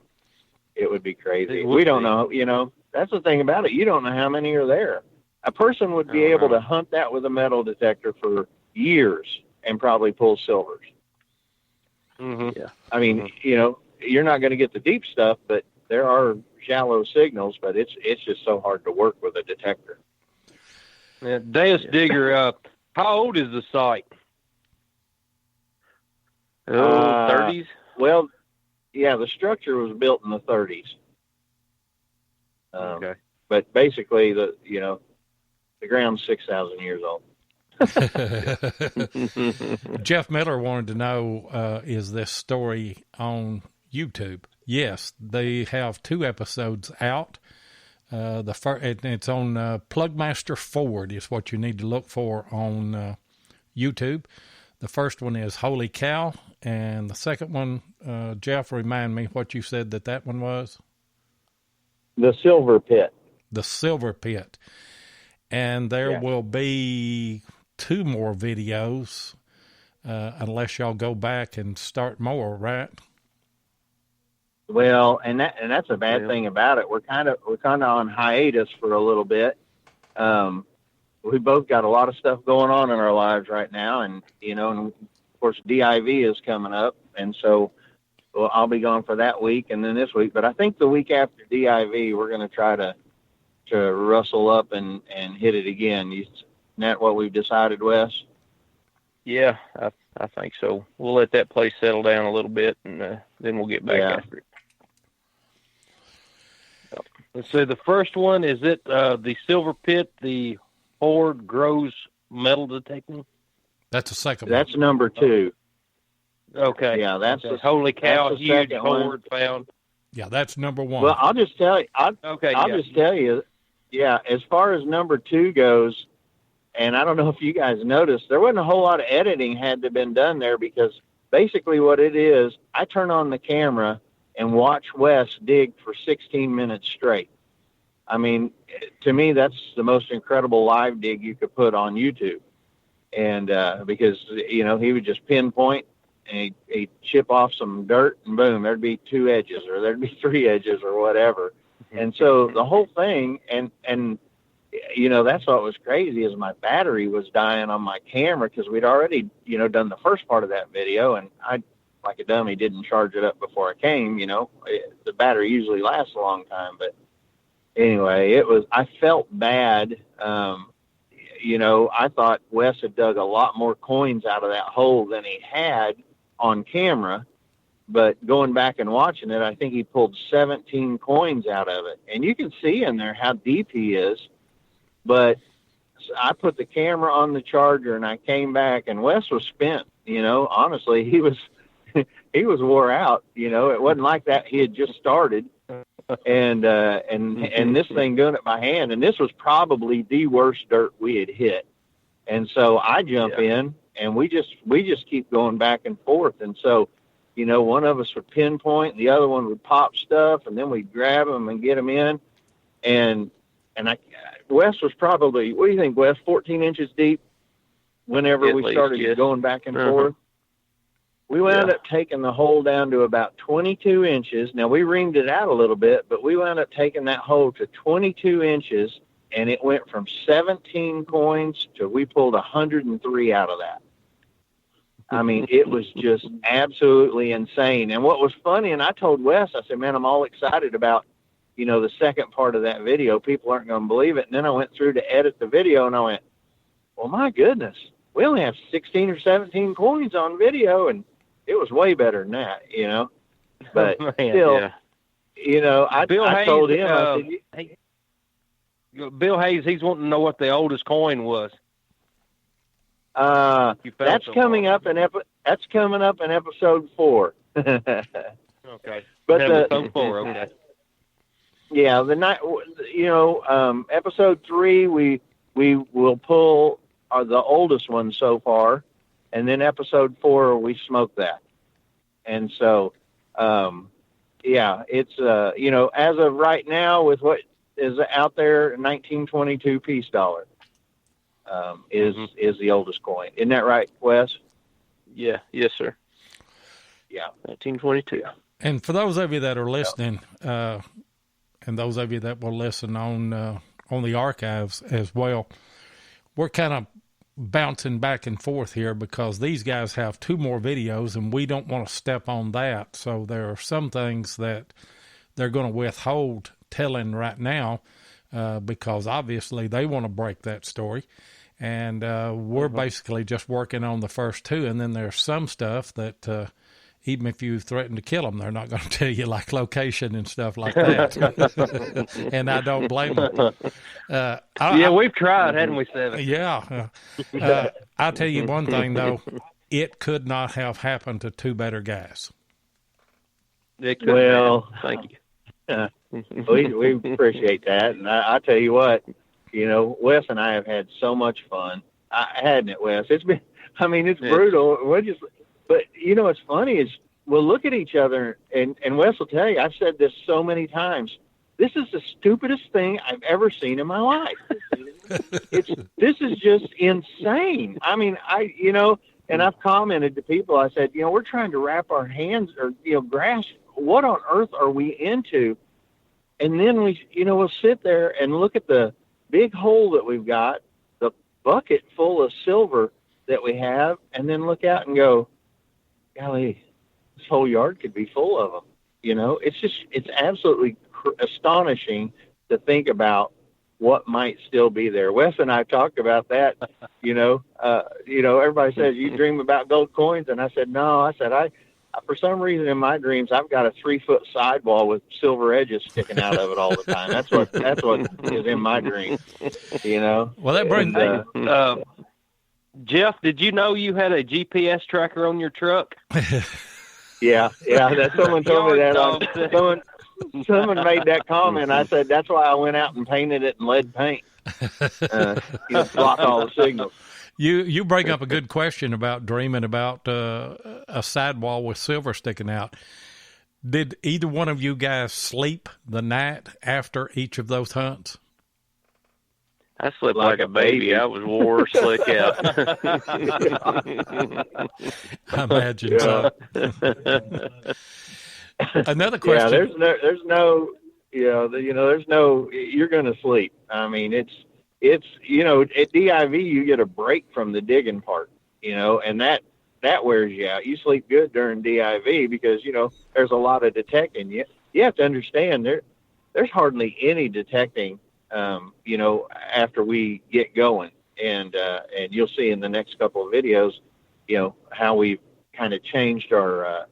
It would be crazy. We don't know. You know, that's the thing about it. You don't know how many are there. A person would be able to hunt that with a metal detector for years and probably pull silvers.
Mm-hmm. Yeah.
I mean, you know, you're not going to get the deep stuff, but there are shallow signals, but it's just so hard to work with a detector.
Yeah, Deus Digger, how old is the site?
30s?
Well, yeah, the structure was built in the 30s.
Okay.
But basically, the ground's 6,000 years old.
Jeff Miller wanted to know, is this story on YouTube? Yes, they have 2 episodes out. The first, it's on Plugmaster Ford is what you need to look for on YouTube. The first one is Holy Cow, and the second one, Jeff, remind me what you said that one was?
The Silver Pit.
The Silver Pit. and there will be 2 more videos unless y'all go back and start more, right?
Well, and that's a bad thing about it. We're kind of on hiatus for a little bit. We both got a lot of stuff going on in our lives right now, and and of course DIV is coming up, and so I'll be gone for that week and then this week. But I think the week after DIV, we're going to try to rustle up and hit it again. Isn't that what we've decided, Wes?
Yeah, I think so. We'll let that place settle down a little bit, and then we'll get back after it.
Let's see. The first one, is it the Silver Pit, the Hoard grows metal detecting?
That's the second one.
That's number 2.
Okay.
Yeah, that's
the holy cow,
that's the
huge
second
Hoard found.
Yeah, that's number 1.
Well, I'll just tell you. I'll just tell you. Yeah, as far as number 2 goes, and I don't know if you guys noticed, there wasn't a whole lot of editing had to been done there, because basically what it is, I turn on the camera and watch Wes dig for 16 minutes straight. I mean, to me, that's the most incredible live dig you could put on YouTube. And because, he would just pinpoint and he'd chip off some dirt and boom, there'd be 2 edges or there'd be 3 edges or whatever. And so the whole thing, and that's what was crazy, is my battery was dying on my camera, because we'd already, done the first part of that video, and I, like a dummy, didn't charge it up before I came. The battery usually lasts a long time, but anyway, I felt bad. I thought Wes had dug a lot more coins out of that hole than he had on camera, but going back and watching it, I think he pulled 17 coins out of it, and you can see in there how deep he is. But I put the camera on the charger and I came back, and Wes was spent. Honestly, he was wore out. It wasn't like that. He had just started, and this thing doing it by hand, and this was probably the worst dirt we had hit. And so I jump in, and we just keep going back and forth. And so, one of us would pinpoint, the other one would pop stuff, and then we'd grab them and get them in. And Wes was probably, what do you think, Wes, 14 inches deep whenever we started going back and forth? We wound up taking the hole down to about 22 inches. Now, we reamed it out a little bit, but we wound up taking that hole to 22 inches, and it went from 17 coins to we pulled 103 out of that. I mean, it was just absolutely insane. And what was funny, and I told Wes, I said, man, I'm all excited about, the second part of that video. People aren't going to believe it. And then I went through to edit the video, and I went, well, my goodness, we only have 16 or 17 coins on video, and it was way better than that, But still, I told him, I said,
Bill Hayes, he's wanting to know what the oldest coin was.
That's coming up in episode 4.
Okay.
But
episode 4, okay.
Yeah, episode 3, we will pull the oldest one so far, and then episode 4 we smoke that. And so, it's as of right now, with what is out there, 1922 peace dollar is the oldest coin. Isn't that right, Wes?
Yeah. Yes, sir.
Yeah.
1922.
Yeah.
And for those of you that are listening, and those of you that will listen on the archives as well, we're kind of bouncing back and forth here because these guys have 2 more videos, and we don't want to step on that. So there are some things that they're going to withhold telling right now because obviously they want to break that story. And we're basically just working on the first 2, and then there's some stuff that even if you threaten to kill them, they're not going to tell you, like location and stuff like that. And I don't blame them.
We've tried, hadn't we, Seven?
Yeah. I'll tell you one thing, though. It could not have happened to 2 better guys.
Well,
thank you.
We appreciate that. And I tell you what, Wes and I have had so much fun. Hadn't it, Wes? It's brutal. But, what's funny is we'll look at each other, and Wes will tell you, I've said this so many times, this is the stupidest thing I've ever seen in my life. This is just insane. I mean, and I've commented to people. I said, we're trying to wrap our hands or grasp what on earth are we into, and then we'll sit there and look at the big hole that we've got, the bucket full of silver that we have, and then look out and go, golly, this whole yard could be full of them. It's absolutely astonishing to think about what might still be there. Wes and I talked about that. Everybody says you dream about gold coins, and I said no. I said I for some reason in my dreams I've got a 3-foot sidewall with silver edges sticking out of it all the time. That's what is in my dream.
Well, that brings
Jeff, did you know you had a GPS tracker on your truck?
Yeah. That someone told me that. Someone made that comment. I said that's why I went out and painted it in lead paint. Block all the signals.
You bring up a good question about dreaming about a sidewall with silver sticking out. Did either one of you guys sleep the night after each of those hunts?
I slept like a baby. I was wore slick out.
I imagine so. Another question.
Yeah, there's no, you're going to sleep. I mean, it's at DIV you get a break from the digging part, and that wears you out. You sleep good during DIV because there's a lot of detecting. You have to understand there's hardly any detecting. After we get going, and you'll see in the next couple of videos, how we've kind of changed our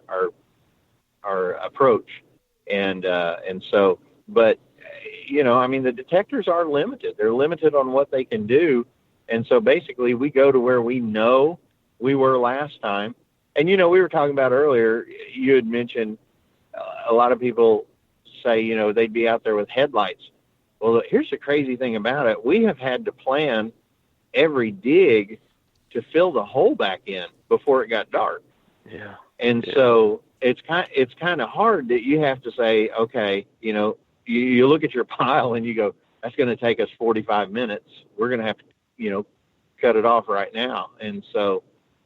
approach, and so, but the detectors are limited. They're limited on what they can do, and so basically we go to where we know we were last time, and we were talking about earlier. You had mentioned a lot of people say they'd be out there with headlights. Well, here's the crazy thing about it. We have had to plan every dig to fill the hole back in before it got dark.
Yeah.
And so it's kind of hard that you have to say, okay, you look at your pile and you go, that's going to take us 45 minutes. We're going to have to, cut it off right now. And so,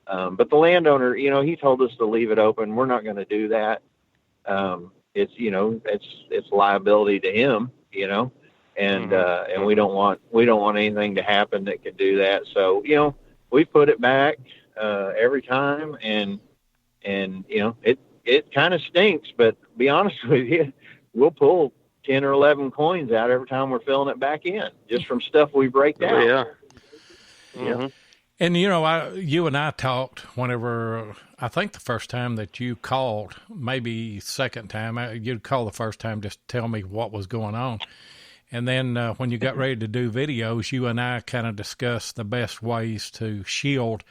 but the landowner, he told us to leave it open. We're not going to do that. It's liability to him, and we don't want anything to happen that could do that. So, we put it back, every time, and it kind of stinks, but to be honest with you, we'll pull 10 or 11 coins out every time we're filling it back in just from stuff we break down.
Oh, yeah.
Mm-hmm.
And, you and I talked whenever, I think the first time that you called, maybe second time, you'd call the first time just to tell me what was going on. And then when you got ready to do videos, you and I kind of discussed the best ways to shield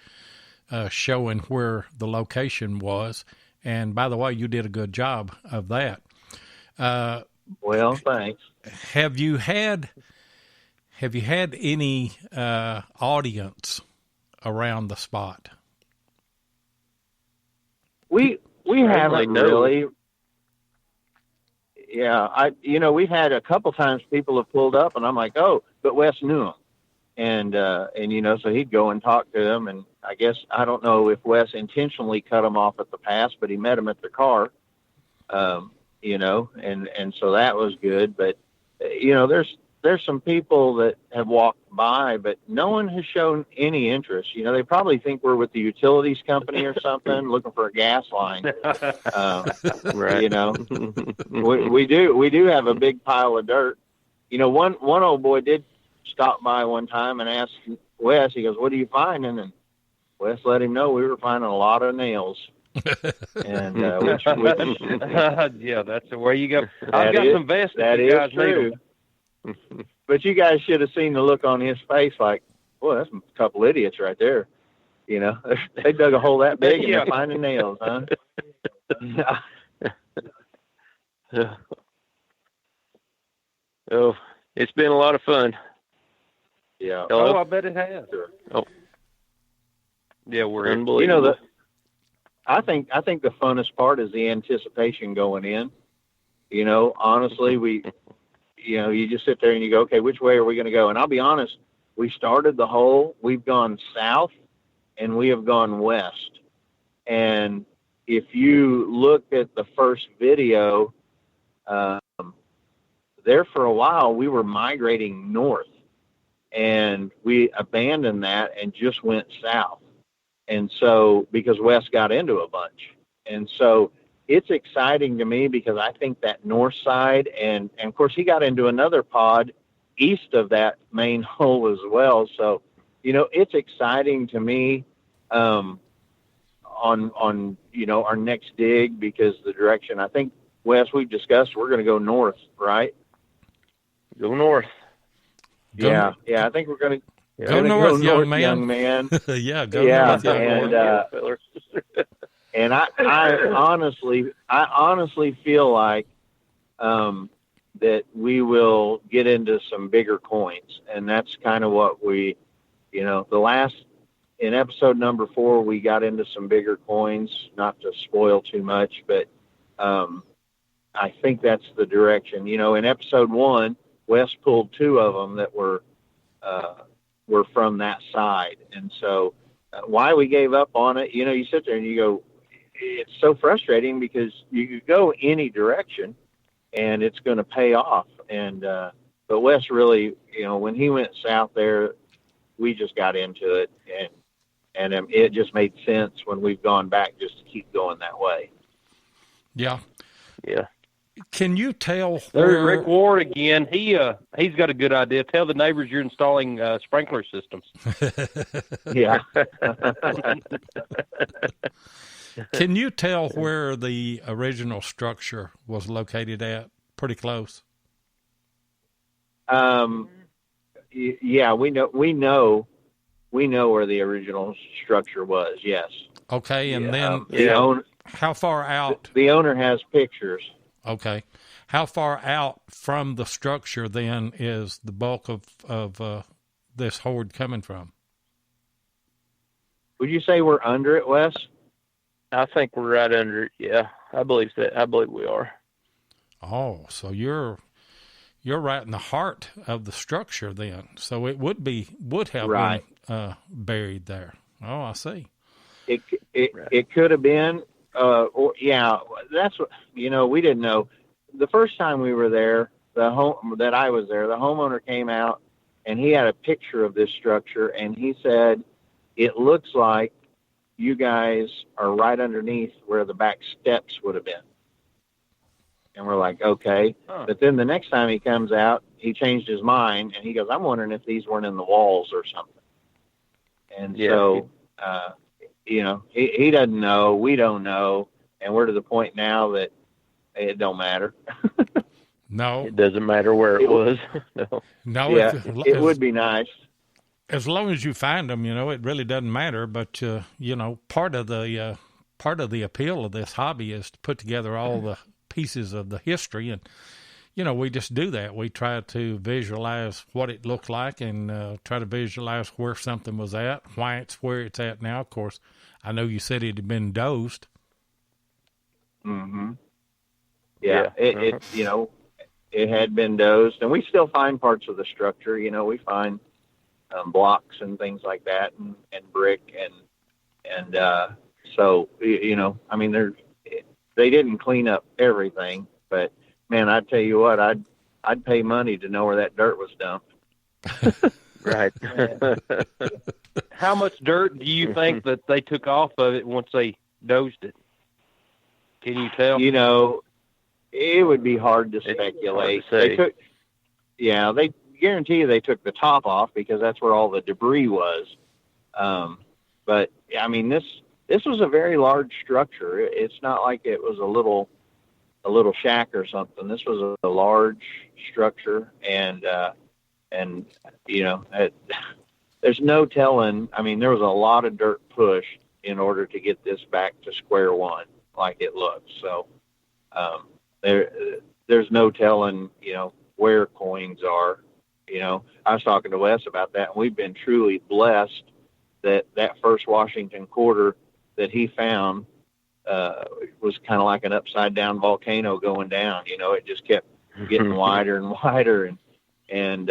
showing where the location was. And by the way, you did a good job of that.
Well, thanks.
Have you had any audience around the spot?
We haven't really. Yeah, we've had a couple times people have pulled up, and I'm like, oh, but Wes knew them, and so he'd go and talk to them, and I guess I don't know if Wes intentionally cut them off at the pass, but he met them at their car, and so that was good. But there's some people that have walked by, but no one has shown any interest. They probably think we're with the utilities company or something, looking for a gas line.
Right.
We do have a big pile of dirt. One old boy did stop by one time and asked Wes, he goes, what are you finding? And Wes let him know we were finding a lot of nails. And which
yeah, that's the way you go. I've got some vests that you guys
true. But you guys should have seen the look on his face, like, boy, that's a couple idiots right there. They dug a hole that big and they're finding nails, huh?
Oh, it's been a lot of fun.
Yeah.
Hello? Oh, I bet it has.
Oh,
yeah, we're
unbelievable.
I think the funnest part is the anticipation going in. Honestly, you just sit there and you go, okay, which way are we going to go? And I'll be honest, we started the hole. We've gone south and we have gone west. And if you look at the first video, there for a while, we were migrating north, and we abandoned that and just went south. And so, because Wes got into a bunch. And so it's exciting to me because I think that north side, and of course he got into another pod east of that main hole as well. So, it's exciting to me, on, our next dig, because the direction, I think, Wes, we've discussed, we're going to go north, right?
Go north.
Yeah, I think we're going to
go north, young
man.
Yeah, go north, young man.
And I honestly feel like that we will get into some bigger coins, and that's kind of what we, in episode number 4, we got into some bigger coins. Not to spoil too much, but I think that's the direction. In episode 1. Wes pulled 2 of them that were from that side. And so why we gave up on it, you sit there and you go, it's so frustrating because you could go any direction and it's going to pay off. And, but Wes really, when he went south there, we just got into it, and it just made sense when we've gone back just to keep going that way.
Yeah.
Yeah.
Can you tell
There's Rick Ward again. He's got a good idea. Tell the neighbors you're installing sprinkler systems.
Yeah.
Can you tell where the original structure was located at? Pretty close.
Yeah, we know where the original structure was. Yes.
Okay, and then how far out?
The owner has pictures.
Okay. How far out from the structure, then, is the bulk of this hoard coming from?
Would you say we're under it, Wes?
I think we're right under it. Yeah, I believe that. I believe we are.
Oh, so you're right in the heart of the structure, then. So it would have
right.
been buried there. Oh, I see.
It could have been. That's what, we didn't know. The first time we were there, the homeowner came out and he had a picture of this structure, and he said, it looks like you guys are right underneath where the back steps would have been. And we're like, okay. Huh. But then the next time he comes out, he changed his mind, and he goes, I'm wondering if these weren't in the walls or something. And so, he doesn't know, we don't know, and we're to the point now that it don't matter.
No.
It doesn't matter where it was.
No.
Yeah, it would be nice.
As long as you find them, it really doesn't matter. But, part of the appeal of this hobby is to put together all the pieces of the history. And, we just do that. We try to visualize what it looked like and try to visualize where something was at, why it's where it's at now. Of course, I know you said it had been dozed.
Mm-hmm. Yeah. It had been dozed, and we still find parts of the structure. We find blocks and things like that, and brick, and so they didn't clean up everything, but man, I'd tell you what, I'd pay money to know where that dirt was dumped.
Right.
How much dirt do you think that they took off of it once they dozed it? Can you tell?
It would be hard to speculate. They guarantee you they took the top off because that's where all the debris was. But I mean, this was a very large structure. It's not like it was a little shack or something. This was a large structure, and there's no telling. I mean, there was a lot of dirt pushed in order to get this back to square one, like it looks. So there's no telling, where coins are. I was talking to Wes about that, and we've been truly blessed that first Washington quarter that he found was kind of like an upside down volcano going down. It just kept getting wider and wider, and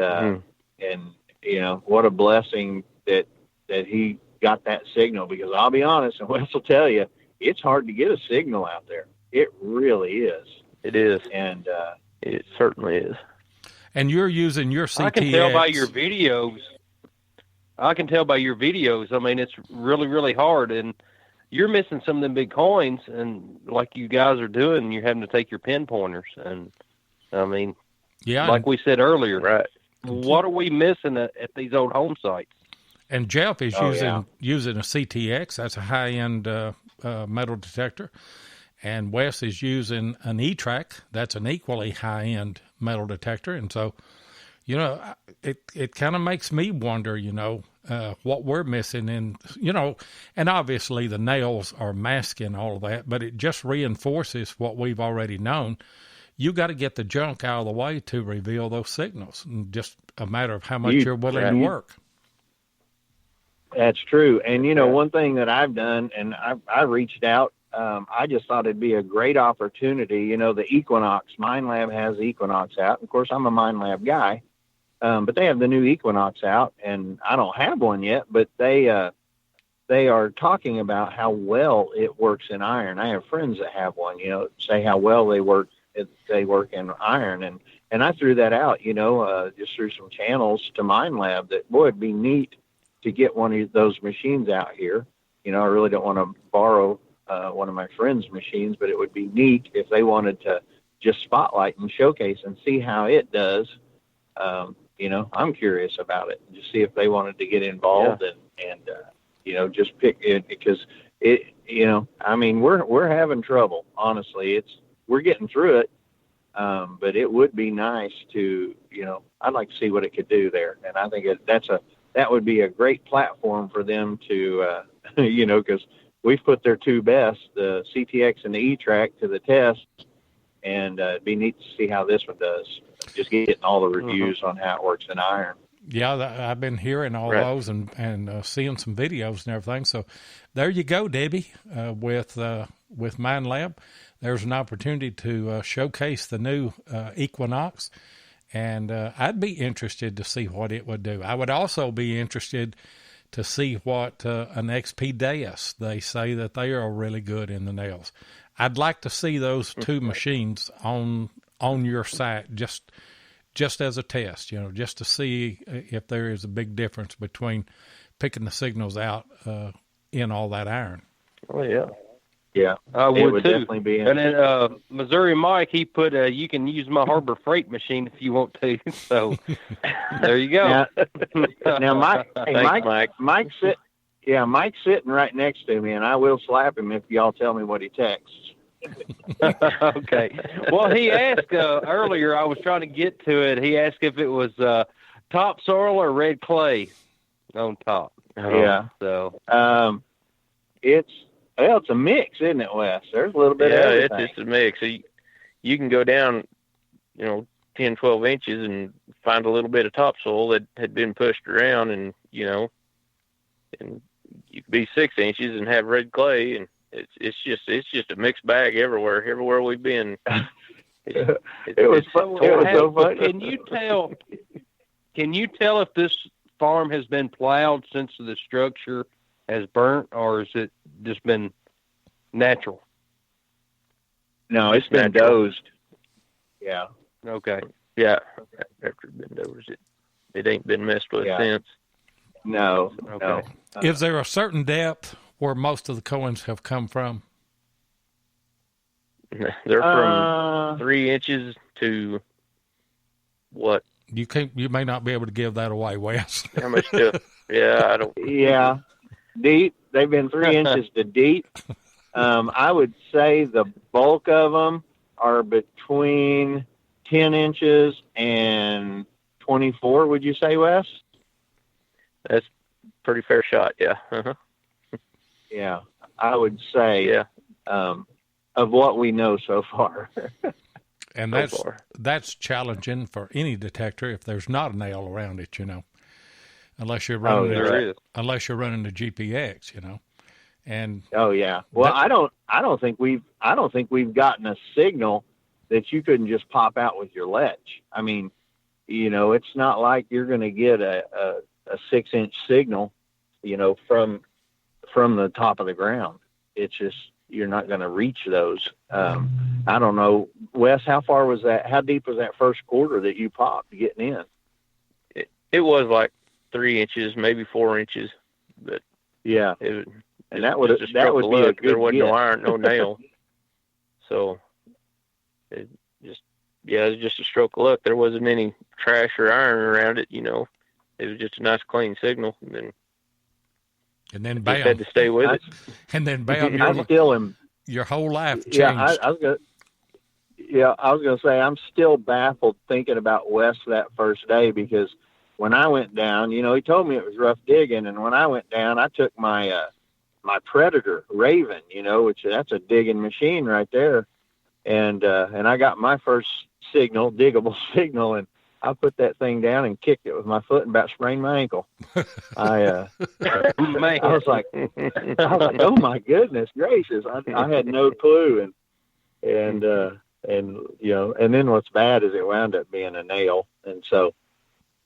what a blessing that he got that signal, because I'll be honest, and Wes will tell you, it's hard to get a signal out there. It really is.
It is.
And
it certainly is.
And you're using your CTX.
I can tell by your videos. I mean, it's really, really hard, and you're missing some of them big coins, and like you guys are doing, you're having to take your pinpointers. And I mean, like we said earlier,
right?
What are we missing at these old home sites?
And Jeff is using a CTX. That's a high-end metal detector. And Wes is using an E-Track. That's an equally high-end metal detector. And so, it kind of makes me wonder, what we're missing. And, and obviously the nails are masking all of that, but it just reinforces what we've already known. You got to get the junk out of the way to reveal those signals. And just a matter of how much you're willing to work.
That's true. And, one thing that I've done, and I reached out, I just thought it'd be a great opportunity. The Equinox, Mine Lab has Equinox out. Of course, I'm a Mine Lab guy, but they have the new Equinox out, and I don't have one yet, but they are talking about how well it works in iron. I have friends that have one, say how well they work in iron. And I threw that out, just through some channels to Mine Lab, that, boy, it'd be neat to get one of those machines out here. I really don't want to borrow one of my friends' machines, but it would be neat if they wanted to just spotlight and showcase and see how it does. I'm curious about it, just see if they wanted to get involved and just pick it, because we're having trouble, honestly. We're getting through it. But it would be nice to, I'd like to see what it could do there. And I think that would be a great platform for them to, because we've put their two best, the CTX and the E-Track, to the test, and it'd be neat to see how this one does. Just getting all the reviews on how it works in iron.
Yeah, I've been hearing all those and seeing some videos and everything. So there you go, Debbie, with Mine Lab. There's an opportunity to showcase the new Equinox, and I'd be interested to see what it would do. I would also be interested to see what an XP Deus. They say that they are really good in the nails. I'd like to see those two machines on your site just as a test, just to see if there is a big difference between picking the signals out in all that iron.
Oh, yeah.
Yeah,
I would too.
Definitely be.
And then Missouri Mike, he put, you can use my Harbor Freight machine if you want to. So there you go.
Now Mike's sitting right next to me, and I will slap him if y'all tell me what he texts.
Okay. Well, he asked earlier, I was trying to get to it. He asked if it was topsoil or red clay on top.
Yeah.
So
it's a mix, isn't it, Wes? There's a little bit of everything.
It's a mix. So you can go down, 10, 12 inches and find a little bit of topsoil that had been pushed around, and you could be 6 inches and have red clay, and it's just a mixed bag everywhere. Everywhere we've been.
It was so funny.
Can you tell if this farm has been plowed since the structure has burnt, or has it just been natural?
No, it's been dozed. Yeah.
Okay.
Yeah. After it's been dozed, it ain't been messed with since.
No.
Okay.
No.
Is there a certain depth where most of the coins have come from?
They're from 3 inches to what?
You may not be able to give that away, Wes.
How much stuff? Yeah, I don't.
Yeah. Deep. They've been 3 inches to deep. I would say the bulk of them are between 10 inches and 24. Would you say, Wes?
That's pretty fair shot. Yeah. Uh-huh.
Yeah, I would say of what we know so far.
And that's challenging for any detector if there's not a nail around it, unless you're running the GPX, And
well, I don't think we've gotten a signal that you couldn't just pop out with your ledge. I mean, it's not like you're going to get a 6-inch signal, from the top of the ground. It's just, you're not going to reach those. I don't know, Wes, how far was that? How deep was that first quarter that you popped getting in?
It was like 3 inches, maybe 4 inches, but
yeah,
and
that would be a good
There wasn't
get.
no iron, no nail, so it was just a stroke of luck. There wasn't any trash or iron around it. It was just a nice clean signal, and then
bam,
just had to stay with it.
And then bam, your whole life changed.
Yeah, I was gonna say, I'm still baffled thinking about Wes that first day, because when I went down, he told me it was rough digging, and when I went down, I took my my Predator Raven, which that's a digging machine right there, and I got my first diggable signal, and I put that thing down and kicked it with my foot and about sprained my ankle. I was like, oh my goodness gracious! I had no clue, and then what's bad is it wound up being a nail, and so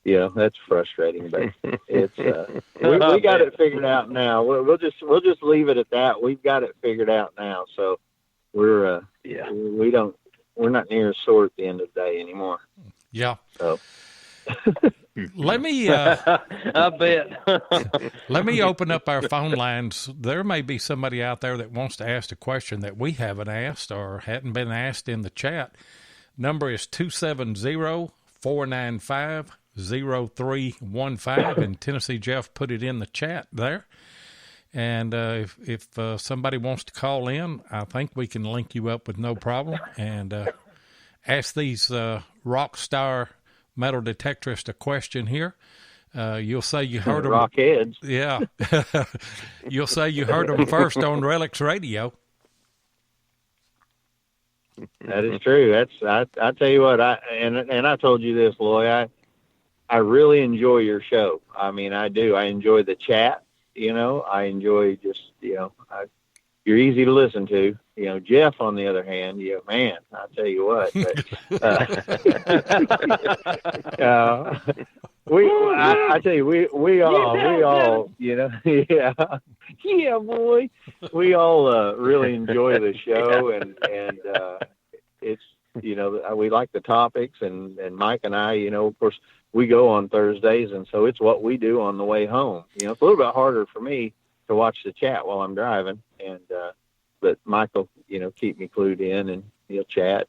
that's frustrating. But it's we got it figured out now. We'll just leave it at that. We've got it figured out now, so we're not near as sore at the end of the day anymore.
Yeah.
So.
Let me
I bet.
Let me open up our phone lines. There may be somebody out there that wants to ask a question that we haven't asked or hadn't been asked in the chat. Number is 270-495-0315, and Tennessee Jeff put it in the chat there. And if somebody wants to call in, I think we can link you up with no problem and ask these rock star metal detectorists a question here. You'll say you heard them.
Rockheads.
Yeah. You'll say you heard them first on Relics Radio.
That is true. I tell you what, I told you this, Loy, I really enjoy your show. I mean, I do. I enjoy the chat. I enjoy just, you're easy to listen to. Jeff, on the other hand, man, I'll tell you what. But, I tell you, we all, yeah, boy, we all really enjoy the show, and it's, we like the topics, and Mike and I, of course, we go on Thursdays, and so it's what we do on the way home. It's a little bit harder for me to watch the chat while I'm driving, and but Michael, keep me clued in, and he'll chat,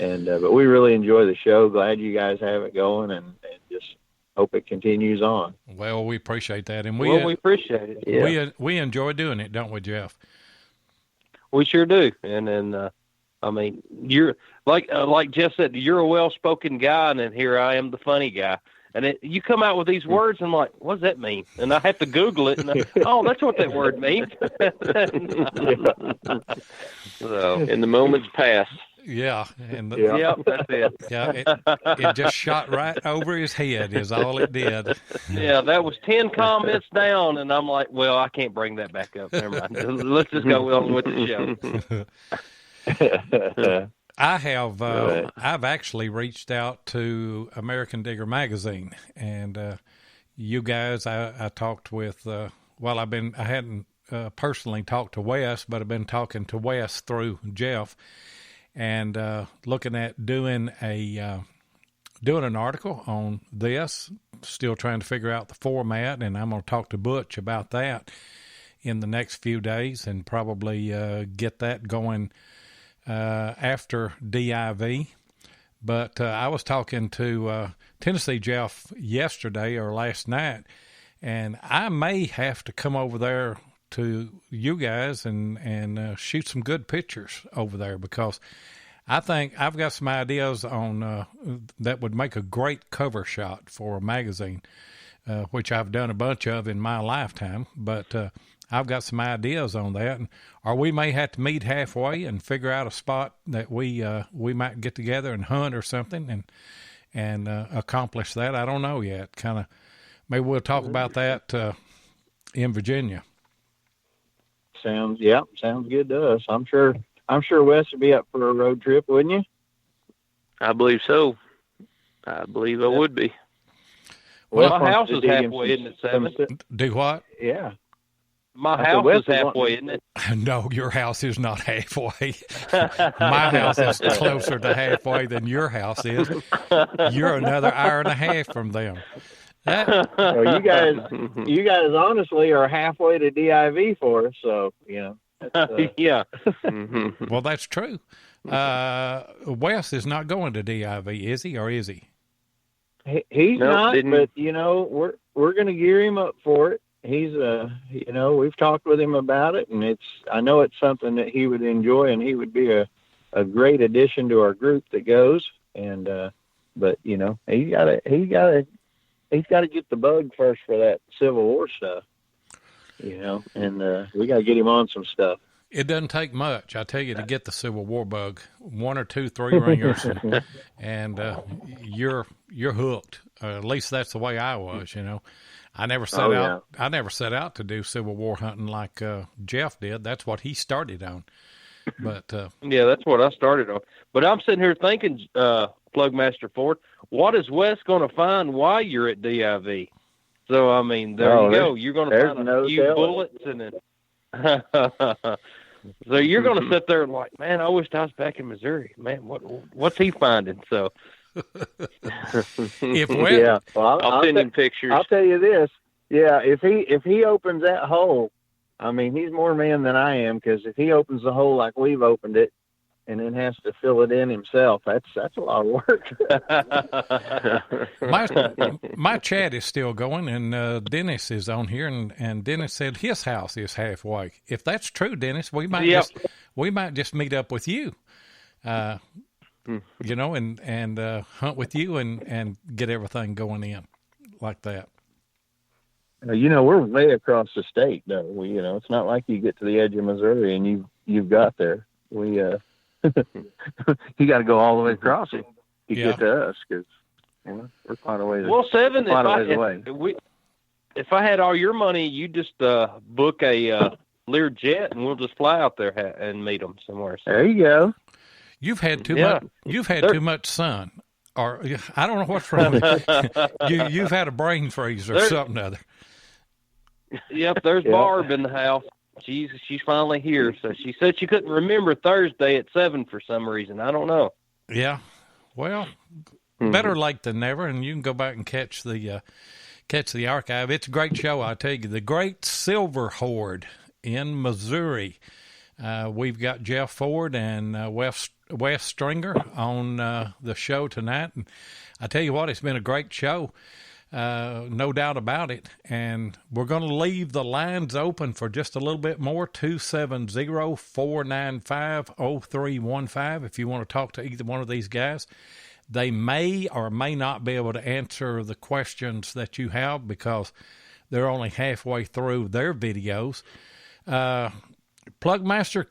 and but we really enjoy the show. Glad you guys have it going, and just hope it continues on.
Well, we appreciate that, and
we appreciate it.
Yeah.
We enjoy doing it, don't we, Jeff?
We sure do, and I mean, you're like Jeff said, you're a well-spoken guy, and then here I am, the funny guy. And you come out with these words, and I'm like, what does that mean? And I have to Google it, and that's what that word means.
So, in the moments past.
Yeah.
Yep, that's it.
Yeah, it just shot right over his head is all it did.
Yeah, that was 10 comments down, and I'm like, well, I can't bring that back up. Never mind. Let's just go on with the show.
I've actually reached out to American Digger Magazine, and you guys, I talked with. I hadn't personally talked to Wes, but I've been talking to Wes through Jeff, and looking at doing an article on this. Still trying to figure out the format, and I'm going to talk to Butch about that in the next few days, and probably get that going after DIV. But I was talking to Tennessee Jeff yesterday or last night, and I may have to come over there to you guys and shoot some good pictures over there, because I think I've got some ideas on that would make a great cover shot for a magazine, which I've done a bunch of in my lifetime, but I've got some ideas on that, or we may have to meet halfway and figure out a spot that we might get together and hunt or something and accomplish that. I don't know yet. Maybe we'll talk about that in Virginia.
Sounds good to us. I'm sure Wes would be up for a road trip, wouldn't you?
I believe so. I believe I would be.
Well, my house is halfway, isn't it, 7?
Do what?
Yeah.
My house is halfway, isn't it?
No, your house is not halfway. My house is closer to halfway than your house is. You're another hour and a half from them.
Well, you guys honestly are halfway to DIV for us, so
yeah.
Well, that's true. Wes is not going to DIV, is he, or is he?
He's not, but we're going to gear him up for it. He's we've talked with him about it, and I know it's something that he would enjoy, and he would be a great addition to our group that goes. And but he's got to get the bug first for that Civil War stuff, and we got to get him on some stuff.
It doesn't take much, I tell you, to get the Civil War bug. 1 or 2 3-ringers, and you're hooked. At least that's the way I was. I never set out. I never set out to do Civil War hunting like Jeff did. That's what he started on. But
yeah, that's what I started on. But I'm sitting here thinking, Plugmaster Ford, what is Wes going to find while you're at DIV? So I mean, there you go. You're going to find a few bullets, and then so you're going to sit there and like, man, I wish I was back in Missouri. Man, what's he finding? So.
I'll send him pictures.
I'll tell you this. Yeah, if he opens that hole, I mean, he's more man than I am, because if he opens the hole like we've opened it, and then has to fill it in himself, that's a lot of
work. my chat is still going, and Dennis is on here, and Dennis said his house is halfway. If that's true, Dennis, we might just meet up with you. And hunt with you and get everything going in like that.
We're way across the state, though. It's not like you get to the edge of Missouri and you've got there. You got to go all the way across it to get to us, because we're quite a ways.
Well, 7. If I had all your money, you just book a Lear jet, and we'll just fly out there and meet them somewhere. So.
There you go.
You've had too much. You've had too much sun, or I don't know what's wrong with you. You've had a brain freeze or something other.
Yep, there's Barb in the house. She's finally here. So she said she couldn't remember Thursday at 7 for some reason. I don't know.
Yeah, well, better late than never, and you can go back and catch the archive. It's a great show, I tell you. The Great Silver Hoard in Missouri. We've got Jeff Ford and Wes Stringer on the show tonight. And I tell you what, it's been a great show, no doubt about it. And we're going to leave the lines open for just a little bit more, 270-495-0315. If you want to talk to either one of these guys, they may or may not be able to answer the questions that you have, because they're only halfway through their videos. Plugmaster,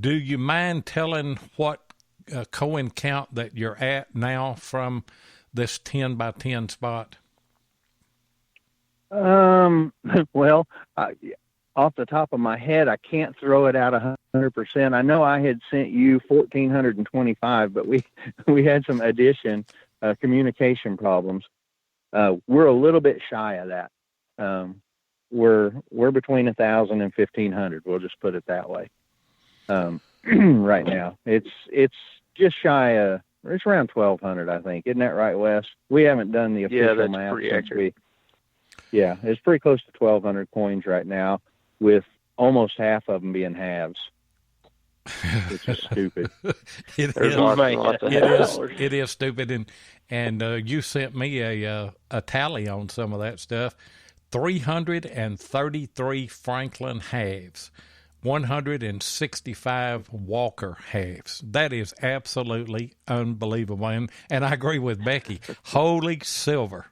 do you mind telling what coin count that you're at now from this 10 by 10 spot?
Well, off the top of my head, I can't throw it out 100%. I know I had sent you 1,425, but we had some communication problems. We're a little bit shy of that. We're between 1,000 and 1,500. We'll just put it that way. Right now, it's just shy of, it's around 1,200, I think. Isn't that right, Wes? We haven't done the official math.
Pretty accurate.
It's pretty close to 1,200 coins right now, with almost half of them being halves, which is stupid.
It is stupid, and you sent me a tally on some of that stuff. 333 Franklin halves, 165 Walker halves. That is absolutely unbelievable. And I agree with Becky. Holy silver.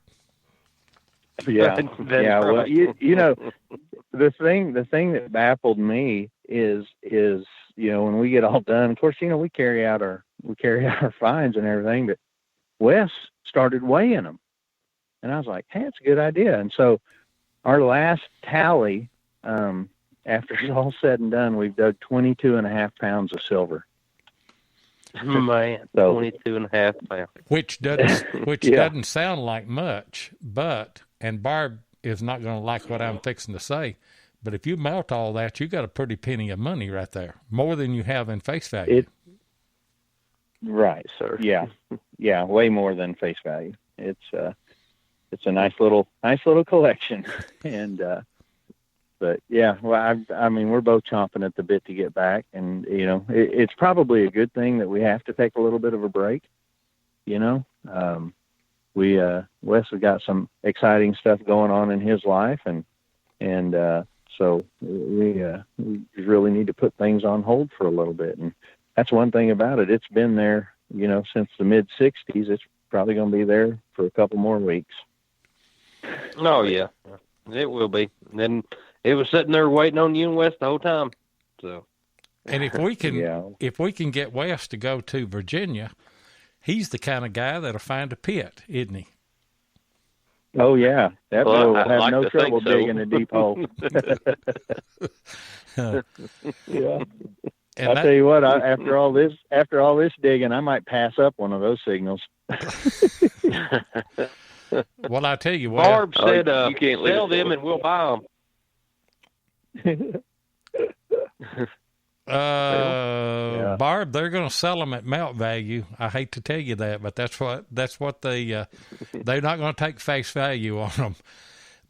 Yeah. Well, the thing that baffled me is, when we get all done, of course, we carry out our fines and everything, but Wes started weighing them. And I was like, hey, that's a good idea. And so our last tally, after it's all said and done, we've dug 22.5 pounds of silver.
Man,
So-
22.5 pounds.
Which doesn't sound like much, and Barb is not going to like what I'm fixing to say, but if you melt all that, you got a pretty penny of money right there, more than you have in face value.
Right,
sir.
Yeah, way more than face value. It's a nice little collection, and but yeah, well, I mean, we're both chomping at the bit to get back, and it's probably a good thing that we have to take a little bit of a break. Wes has got some exciting stuff going on in his life, and so we really need to put things on hold for a little bit. And that's one thing about it. It's been there, since the mid '60s. It's probably going to be there for a couple more weeks.
Oh yeah, it will be. And then it was sitting there waiting on you and Wes the whole time. So,
and if we can get Wes to go to Virginia, he's the kind of guy that'll find a pit, isn't he?
Oh yeah, that will have
like
no
to
trouble
think so.
digging a deep hole. Yeah.
And
I'll tell you what, after all this digging, I might pass up one of those signals.
Well, I tell you what,
Barb said,
you can't leave
sell
it
them
for
and we'll buy them.
Yeah.
Barb, they're going to sell them at melt value. I hate to tell you that, but that's what they're not going to take face value on them.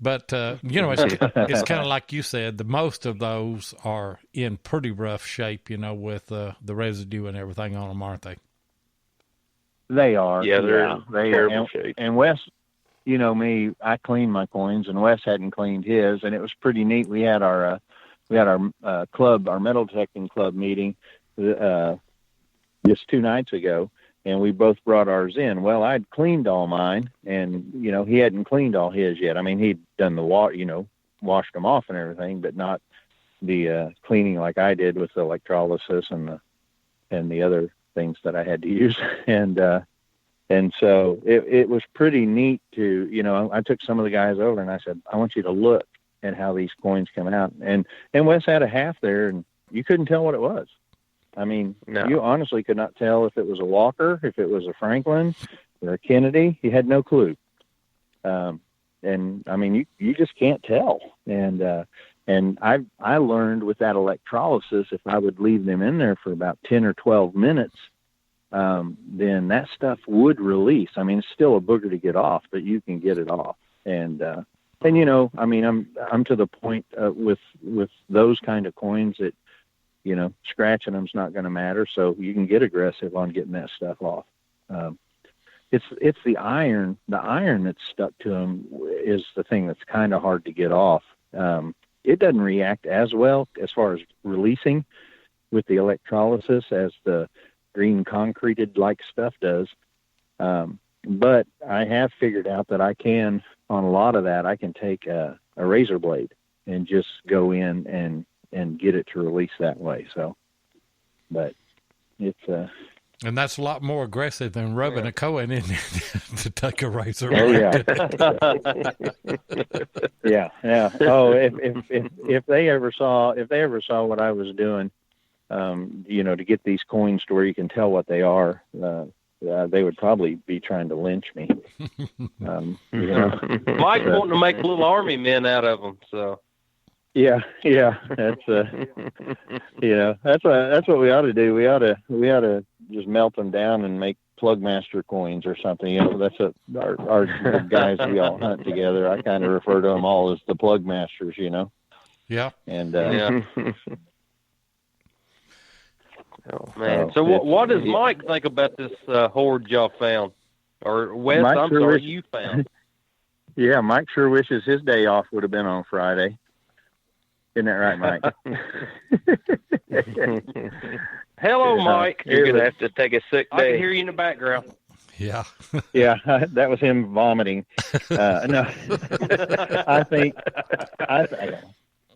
But it's kind of like you said. The most of those are in pretty rough shape, with the residue and everything on them, aren't they?
They are.
Yeah, they're in
they
terrible
are.
shape.
And Wes, me, I cleaned my coins, and Wes hadn't cleaned his, and it was pretty neat. We had our club, our metal detecting club meeting just 2 nights ago, and we both brought ours in. Well, I'd cleaned all mine, and he hadn't cleaned all his yet. I mean, he'd done the washed them off and everything, but not the cleaning like I did with the electrolysis and the other things that I had to use. And so it was pretty neat to, I took some of the guys over and I said, I want you to look at how these coins come out. And Wes had a half there, and you couldn't tell what it was. I mean,
No.
You honestly could not tell if it was a Walker, if it was a Franklin or a Kennedy. You had no clue. And I mean, you just can't tell. And I learned with that electrolysis, if I would leave them in there for about 10 or 12 minutes, then that stuff would release. I mean, it's still a booger to get off, but you can get it off. And I mean, I'm to the point with those kind of coins that, scratching them's not going to matter. So you can get aggressive on getting that stuff off. It's the iron that's stuck to them is the thing that's kind of hard to get off. It doesn't react as well as far as releasing with the electrolysis as the green concreted like stuff does. But I have figured out that I can, on a lot of that, I can take a razor blade and just go in and get it to release that way. So, but it's
and that's a lot more aggressive than rubbing a coin in to take a razor.
Oh yeah. Yeah. Oh, if they ever saw what I was doing, to get these coins to where you can tell what they are, they would probably be trying to lynch me.
Mike wanting to make little army men out of them. So.
Yeah. That's that's what we ought to do. We ought to just melt them down and make Plugmaster coins or something. That's our guys we all hunt together. I kind of refer to them all as the Plugmasters.
Yeah.
And
yeah. Oh man! So what does Mike think about this hoard y'all found, or Wes? You found?
Yeah, Mike sure wishes his day off would have been on Friday. Isn't that right,
Mike? Hello, Mike.
You're going to have to take a sick day.
I can hear you in the background.
Yeah.
Yeah, that was him vomiting. No,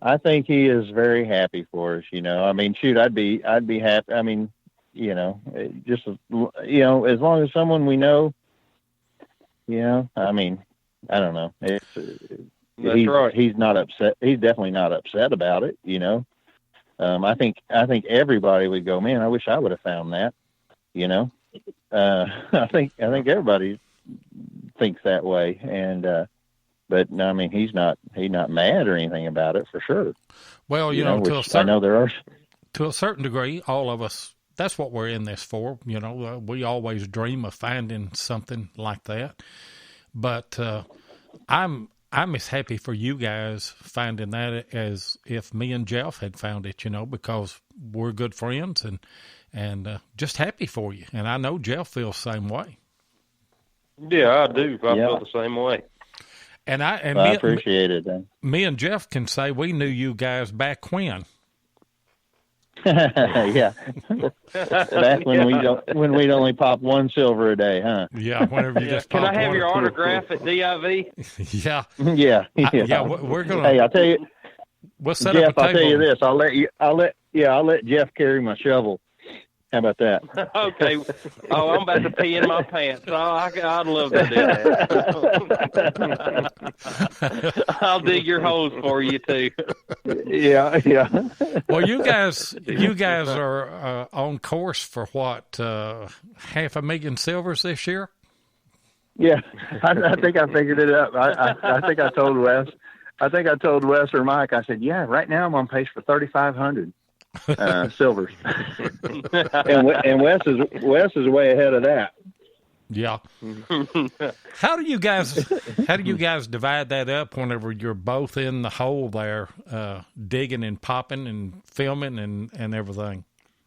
I think he is very happy for us. I mean, shoot, I'd be happy. I mean, just as long as someone we know. I mean, I don't know.
Right.
He's not upset. He's definitely not upset about it. I think everybody would go, man, I wish I would have found that. I think everybody thinks that way. And, but I mean, he's not mad or anything about it for sure.
Well,
I know there are.
To a certain degree, all of us, that's what we're in this for. We always dream of finding something like that. But I'm as happy for you guys finding that as if me and Jeff had found it, because we're good friends and just happy for you. And I know Jeff feels the same way.
Yeah, I do. I feel the same way.
And I
appreciate it.
Me and Jeff can say we knew you guys back when.
Yeah, back when we'd only pop one silver a day, huh?
Yeah, whenever you just.
Can I have your autograph at DIV?
Yeah.
We're
gonna.
Hey, I'll tell you.
We'll set
Jeff,
up a table.
I'll tell you this. I'll let Jeff carry my shovel. How about that?
Okay. Oh, I'm about to pee in my pants. Oh, I'd love to do that. I'll dig your holes for you too.
Yeah.
Well, you guys are on course for what? 500,000 silvers this year?
Yeah, I think I figured it up. I think I told Wes. Or Mike. I said, yeah. Right now I'm on pace for 3,500. Silvers, and Wes is way ahead of that.
Yeah. How do you guys divide that up whenever you're both in the hole there, digging and popping and filming and everything?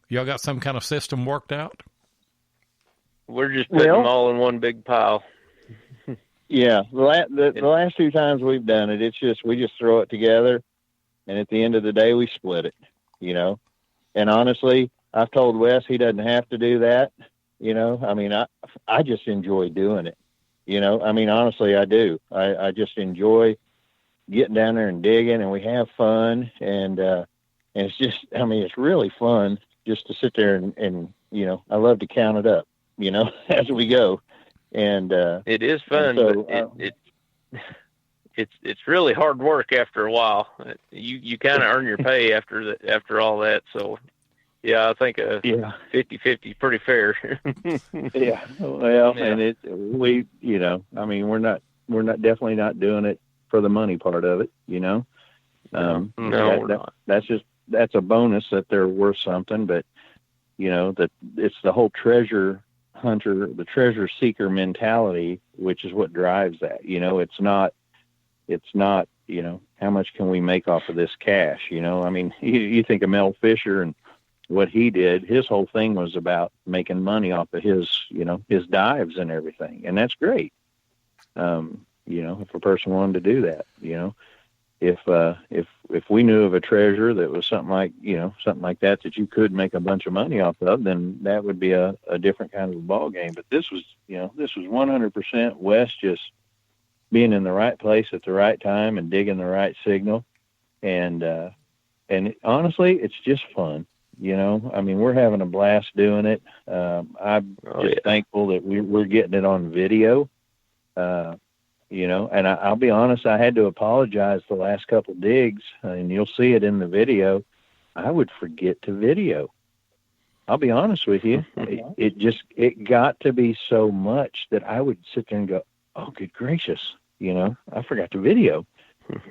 Y'all got some kind of system worked out?
We're just putting them all in one big pile.
Yeah, the last few times we've done it, we just throw it together, and at the end of the day, we split it. And honestly, I've told Wes he doesn't have to do that. I mean, I just enjoy doing it. I mean, honestly, I do. I just enjoy getting down there and digging, and we have fun. And it's just, I mean, it's really fun just to sit there and I love to count it up, as we go. And
it is fun, but it's really hard work after a while. You kind of earn your pay after all that. So, yeah, I think 50-50 is pretty fair.
Yeah. Well, and I mean, we're not definitely not doing it for the money part of it,
No, we're not.
That's a bonus that they're worth something, but that it's the whole treasure hunter, the treasure seeker mentality, which is what drives that. It's not, how much can we make off of this cash? I mean, you think of Mel Fisher and what he did, his whole thing was about making money off of his dives and everything. And that's great. If a person wanted to do that, if we knew of a treasure that was something like that you could make a bunch of money off of, then that would be a different kind of a ball game. But this was 100% Wes just being in the right place at the right time and digging the right signal. And honestly, it's just fun. I mean, we're having a blast doing it. I'm thankful that we're getting it on video. And I'll be honest, I had to apologize the last couple digs, and you'll see it in the video. I would forget to video. I'll be honest with you. It got to be so much that I would sit there and go, oh, good gracious. I forgot to video.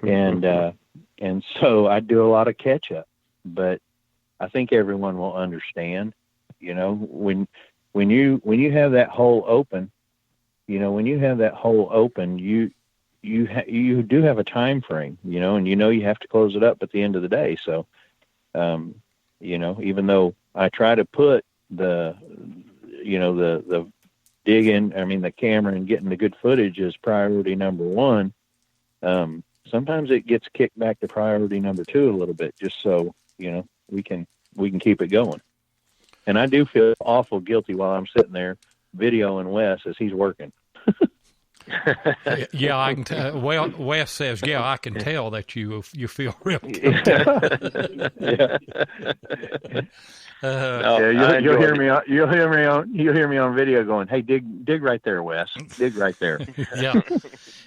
And so I do a lot of catch up, but I think everyone will understand, when you have that hole open, you do have a time frame, and you have to close it up at the end of the day. So, even though I try to put the digging, the camera and getting the good footage as priority number one, sometimes it gets kicked back to priority number two a little bit, just so, we can keep it going. And I do feel awful guilty while I'm sitting there videoing Wes as he's working.
Yeah, I can. Wes says, "Yeah, I can tell that you feel real guilty."
You'll hear me. You'll hear me on video going, "Hey, dig right there, Wes. Dig right there."
Yeah.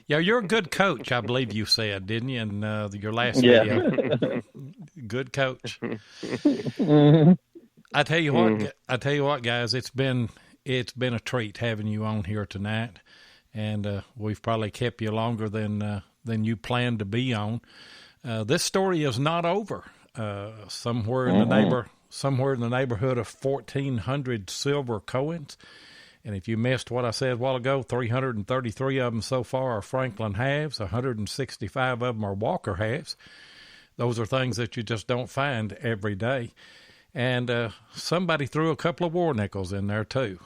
You're a good coach, I believe you said, didn't you? In your last video, good coach.
Mm-hmm.
I tell you what, guys, it's been a treat having you on here tonight, and we've probably kept you longer than you planned to be on. This story is not over. Somewhere in the neighborhood of 1,400 silver coins. And if you missed what I said a while ago, 333 of them so far are Franklin halves, 165 of them are Walker halves. Those are things that you just don't find every day. And somebody threw a couple of war nickels in there, too.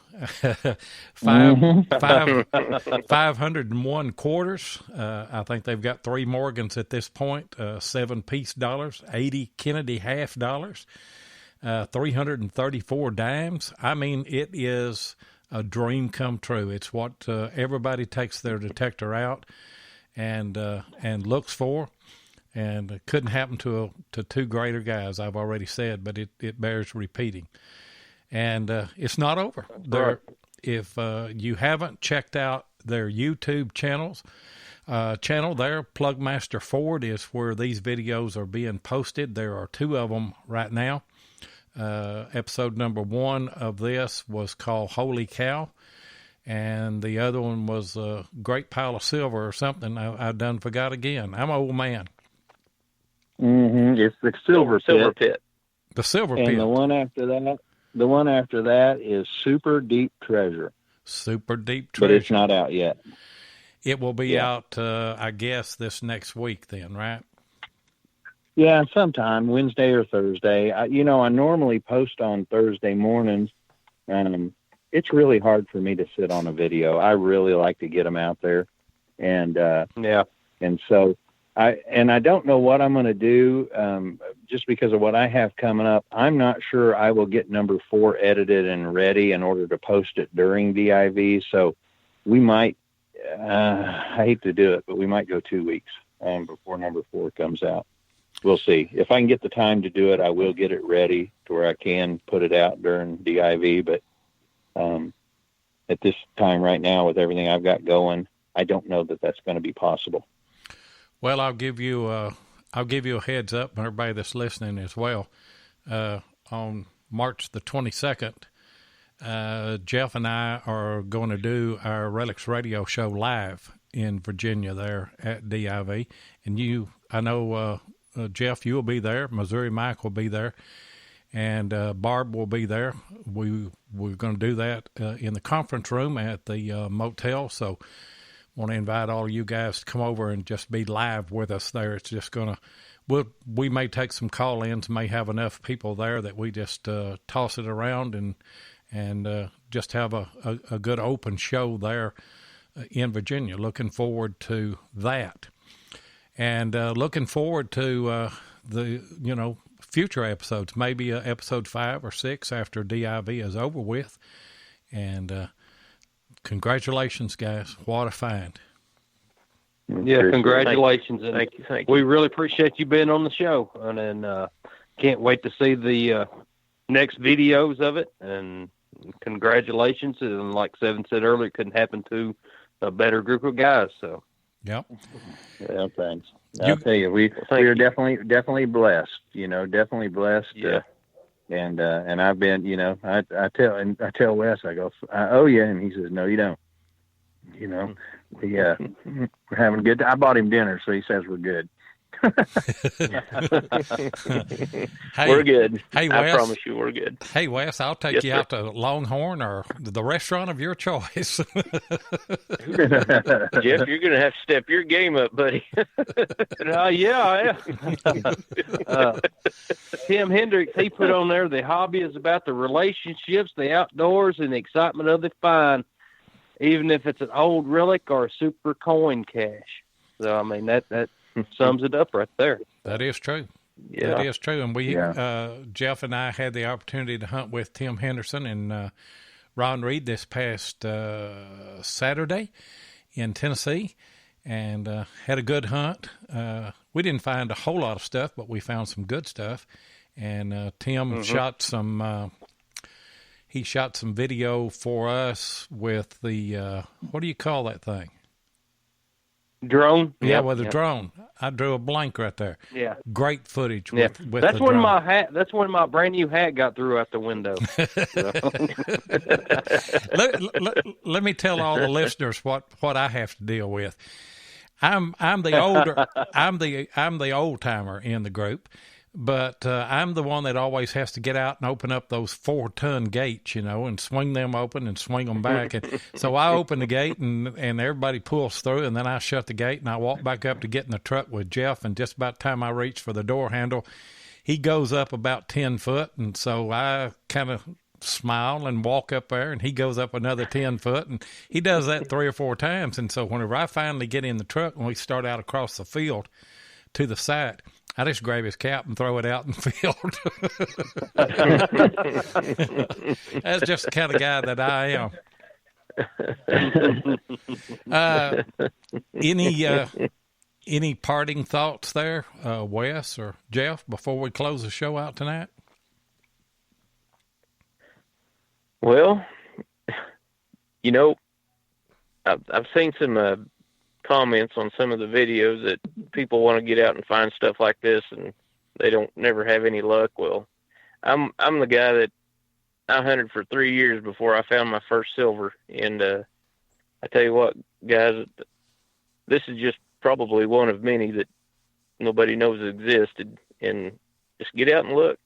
501 quarters. I think they've got 3 Morgans at this point, 7 peace dollars, 80 Kennedy half dollars, 334 dimes. I mean, it is a dream come true. It's what everybody takes their detector out and looks for. And it couldn't happen to 2 greater guys, I've already said, but it bears repeating. And it's not over. If you haven't checked out their YouTube channel there, Plugmaster Ford, is where these videos are being posted. There are 2 of them right now. Episode number 1 of this was called Holy Cow, and the other one was Great Pile of Silver or something. I done forgot again. I'm an old man.
It's the silver pit.
The silver pit.
And the one after that is Super Deep Treasure.
Super Deep Treasure.
But it's not out yet.
It will be out, I guess, this next week then, right?
Yeah, sometime, Wednesday or Thursday. I normally post on Thursday mornings. It's really hard for me to sit on a video. I really like to get them out there. And so I don't know what I'm going to do just because of what I have coming up. I'm not sure I will get number 4 edited and ready in order to post it during DIV. So we might, I hate to do it, but we might go 2 weeks before number 4 comes out. We'll see. If I can get the time to do it, I will get it ready to where I can put it out during DIV. But at this time right now, with everything I've got going, I don't know that that's going to be possible.
Well, I'll give you a heads up, everybody that's listening as well. On March the 22nd, Jeff and I are going to do our Relics Radio show live in Virginia there at DIV. And I know, Jeff, you'll be there. Missouri Mike will be there. And Barb will be there. We're going to do that in the conference room at the motel. So want to invite all of you guys to come over and just be live with us there. It's just going to, we may take some call-ins, may have enough people there that we just toss it around and just have a good open show there in Virginia. Looking forward to that. And looking forward to the, future episodes, maybe episode 5 or 6 after DIV is over with. And congratulations, guys. What a find.
Yeah, congratulations.
Thank you.
We really appreciate you being on the show. And then can't wait to see the next videos of it. And congratulations. And like Seven said earlier, it couldn't happen to a better group of guys. So,
yep.
Yeah, thanks. I'll tell you, we are definitely blessed. Definitely blessed.
Yeah.
And I've been, I tell Wes, I go, I owe you, and he says, no, you don't. We're having a good. I bought him dinner, so he says we're good.
Hey,
we're good.
Hey, Wes,
I promise you, we're good.
Hey, Wes, I'll take you out to Longhorn or the restaurant of your choice.
Jeff, you're going to have to step your game up, buddy.
Yeah. Tim Hendricks, he put on there, the hobby is about the relationships, the outdoors, and the excitement of the find, even if it's an old relic or a super coin cache. So, I mean, that sums it up right there.
That is true.
Yeah.
That is true. And Jeff and I had the opportunity to hunt with Tim Henderson and Ron Reed this past Saturday in Tennessee, and had a good hunt. We didn't find a whole lot of stuff, but we found some good stuff. And Tim shot some. He shot some video for us with the what do you call that thing?
Drone.
Yeah, with a drone. I drew a blank right there.
Yeah.
Great footage
Yeah.
with
That's
the
when
drone.
my hat. That's when my brand new hat got through out the window.
Let me tell all the listeners what I have to deal with. I'm the older I'm the old timer in the group, but I'm the one that always has to get out and open up those 4-ton gates, and swing them open and swing them back. And so I open the gate and everybody pulls through, and then I shut the gate and I walk back up to get in the truck with Jeff. And just about the time I reach for the door handle, he goes up about 10 foot, and so I kind of smile and walk up there, and he goes up another 10 foot, and he does that 3 or 4 times. And so whenever I finally get in the truck and we start out across the field to the site, I just grab his cap and throw it out in the field. That's just the kind of guy that I am. Any parting thoughts there, Wes or Jeff, before we close the show out tonight?
Well, I've seen some comments on some of the videos that people want to get out and find stuff like this, and they never have any luck. Well, I'm the guy that I hunted for 3 years before I found my first silver, and I tell you what, guys, this is just probably one of many that nobody knows existed, and just get out and look.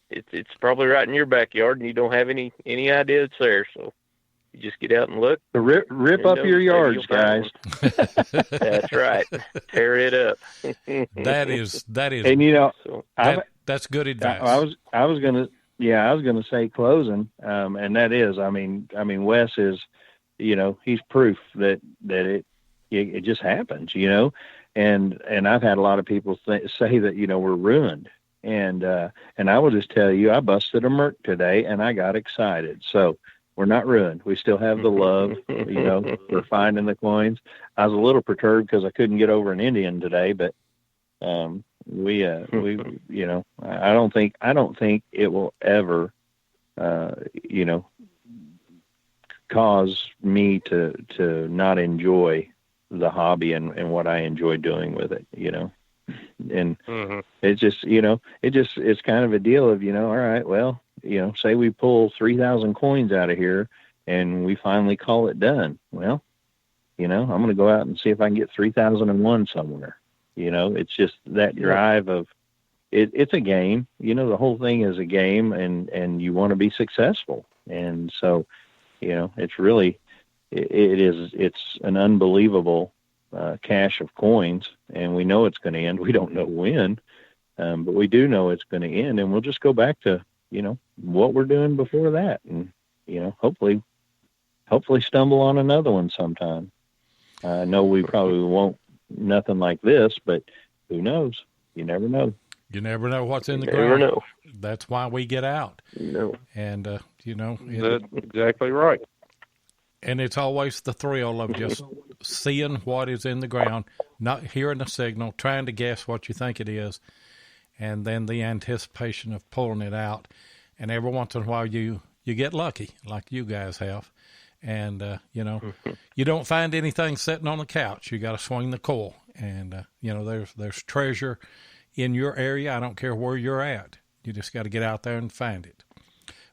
It's probably right in your backyard, and you don't have any idea it's there. So you just get out and look.
Rip up your yards, guys.
That's right. Tear it up.
That is,
and
that's good advice.
I was gonna say closing, and that is, I mean, Wes is, he's proof that it just happens, and I've had a lot of people say that, we're ruined. And I will just tell you, I busted a Merc today and I got excited. So we're not ruined. We still have the love, we're finding the coins. I was a little perturbed because I couldn't get over an Indian today, but, we, I don't think it will ever, cause me to not enjoy the hobby and what I enjoy doing with it, And it's just, it's kind of a deal of, all right, well, say we pull 3,000 coins out of here and we finally call it done. Well, I'm going to go out and see if I can get 3,001 somewhere. It's just that drive of it's a game, the whole thing is a game, and you want to be successful. And so, it's really, it's an unbelievable cache of coins, and we know it's going to end. We don't know when, but we do know it's going to end, and we'll just go back to, what we're doing before that. And, hopefully stumble on another one sometime. I know we probably won't, nothing like this, but who knows? You never know.
You never know what's in the ground.
Never know.
That's why we get out. And,
that's exactly right.
And it's always the thrill of just seeing what is in the ground, not hearing the signal, trying to guess what you think it is, and then the anticipation of pulling it out. And every once in a while you get lucky, like you guys have. And, you don't find anything sitting on the couch. You got to swing the coil. And, there's treasure in your area. I don't care where you're at. You just got to get out there and find it.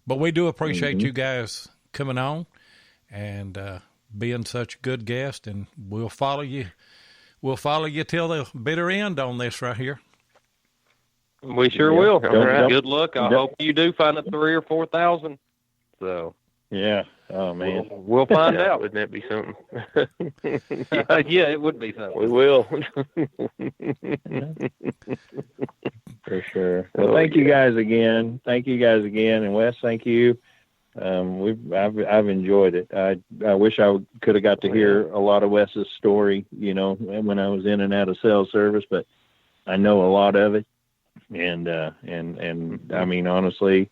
But we do appreciate you guys coming on and being such a good guest, and we'll follow you. We'll follow you till the bitter end on this right here.
We sure will.
All right.
Good luck. I hope you do find the 3,000 or 4,000. So
yeah. Oh man,
we'll find out.
Wouldn't that be something?
Yeah, it would be something.
We will.
For sure. Well, thank you guys again. And Wes, thank you. I've enjoyed it. I wish I could have got to hear a lot of Wes's story, when I was in and out of cell service, but I know a lot of it. And I mean, honestly,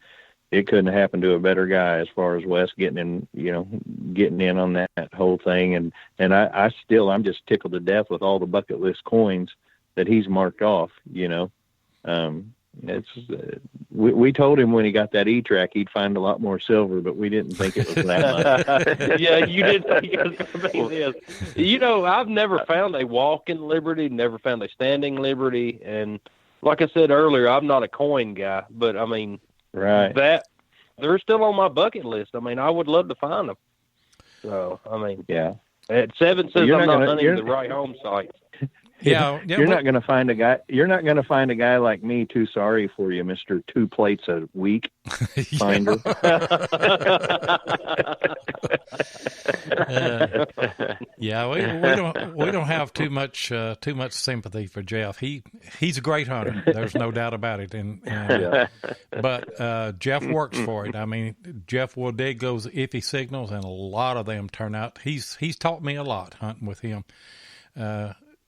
it couldn't happen to a better guy as far as Wes getting in on that whole thing. And I'm just tickled to death with all the bucket list coins that he's marked off, It's we told him when he got that E-track he'd find a lot more silver, but we didn't think it was that much.
Yeah, you didn't think it was going to be this. You know, I've never found a walking Liberty, never found a standing Liberty, and like I said earlier, I'm not a coin guy, but I mean,
right,
that they're still on my bucket list. I mean, I would love to find them. So, I mean,
yeah.
At 7 says
You're
I'm
not
not
gonna-
hunting the right home site.
Yeah,
You're not going to find a guy. You're not going to find a guy like me. Too sorry for you, Mister 2 plates a week finder.
Yeah, we don't have too much sympathy for Jeff. He's a great hunter. There's no doubt about it. But Jeff works for it. I mean, Jeff will dig those iffy signals, and a lot of them turn out. He's taught me a lot hunting with him.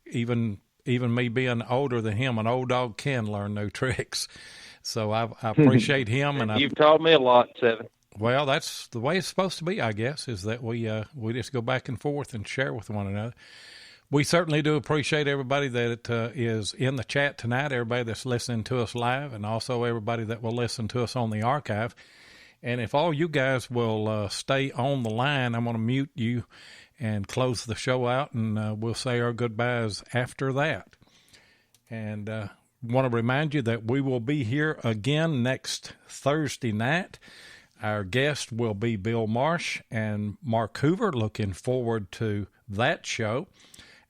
Even me being older than him, an old dog can learn new tricks. So I appreciate him. And
you've taught me a lot, Seven.
Well, that's the way it's supposed to be, I guess, is that we just go back and forth and share with one another. We certainly do appreciate everybody that is in the chat tonight, everybody that's listening to us live, and also everybody that will listen to us on the archive. And if all you guys will stay on the line, I'm going to mute you and close the show out, and we'll say our goodbyes after that. And want to remind you that we will be here again next Thursday night. Our guest will be Bill Marsh and Mark Hoover. Looking forward to that show.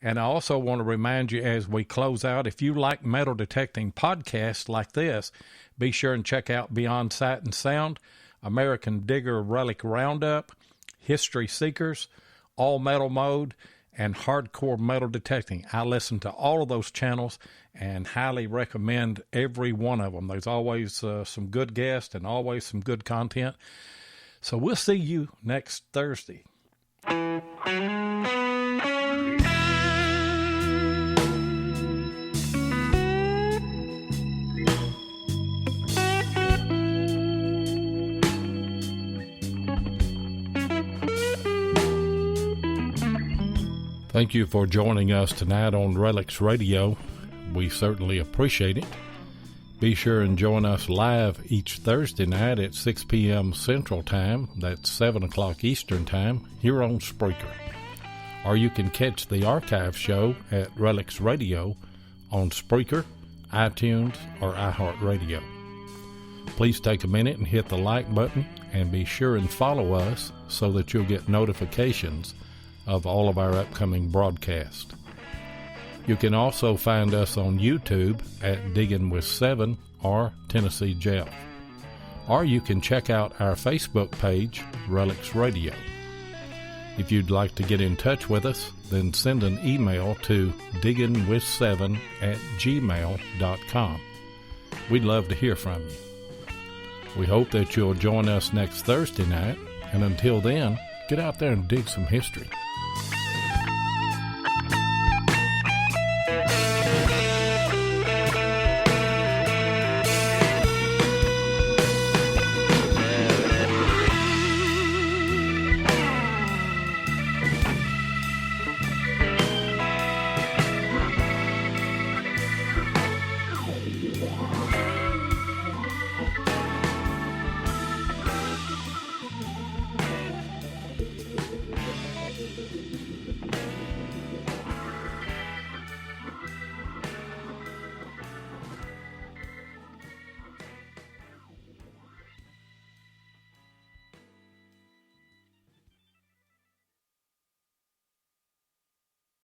And I also want to remind you as we close out, if you like metal detecting podcasts like this, be sure and check out Beyond Sight and Sound, American Digger Relic Roundup, History Seekers, All Metal Mode, and Hardcore Metal Detecting. I listen to all of those channels and highly recommend every one of them. There's always some good guests and always some good content. So we'll see you next Thursday. Thank you for joining us tonight on Relics Radio. We certainly appreciate it. Be sure and join us live each Thursday night at 6 p.m. Central Time. That's 7 o'clock Eastern Time here on Spreaker. Or you can catch the archive show at Relics Radio on Spreaker, iTunes, or iHeartRadio. Please take a minute and hit the like button, and be sure and follow us so that you'll get notifications of all of our upcoming broadcasts. You can also find us on YouTube at Diggin' with Seven or Tennessee Jeff. Or you can check out our Facebook page, Relics Radio. If you'd like to get in touch with us, then send an email to digginwith7@gmail.com. We'd love to hear from you. We hope that you'll join us next Thursday night, and until then, get out there and dig some history.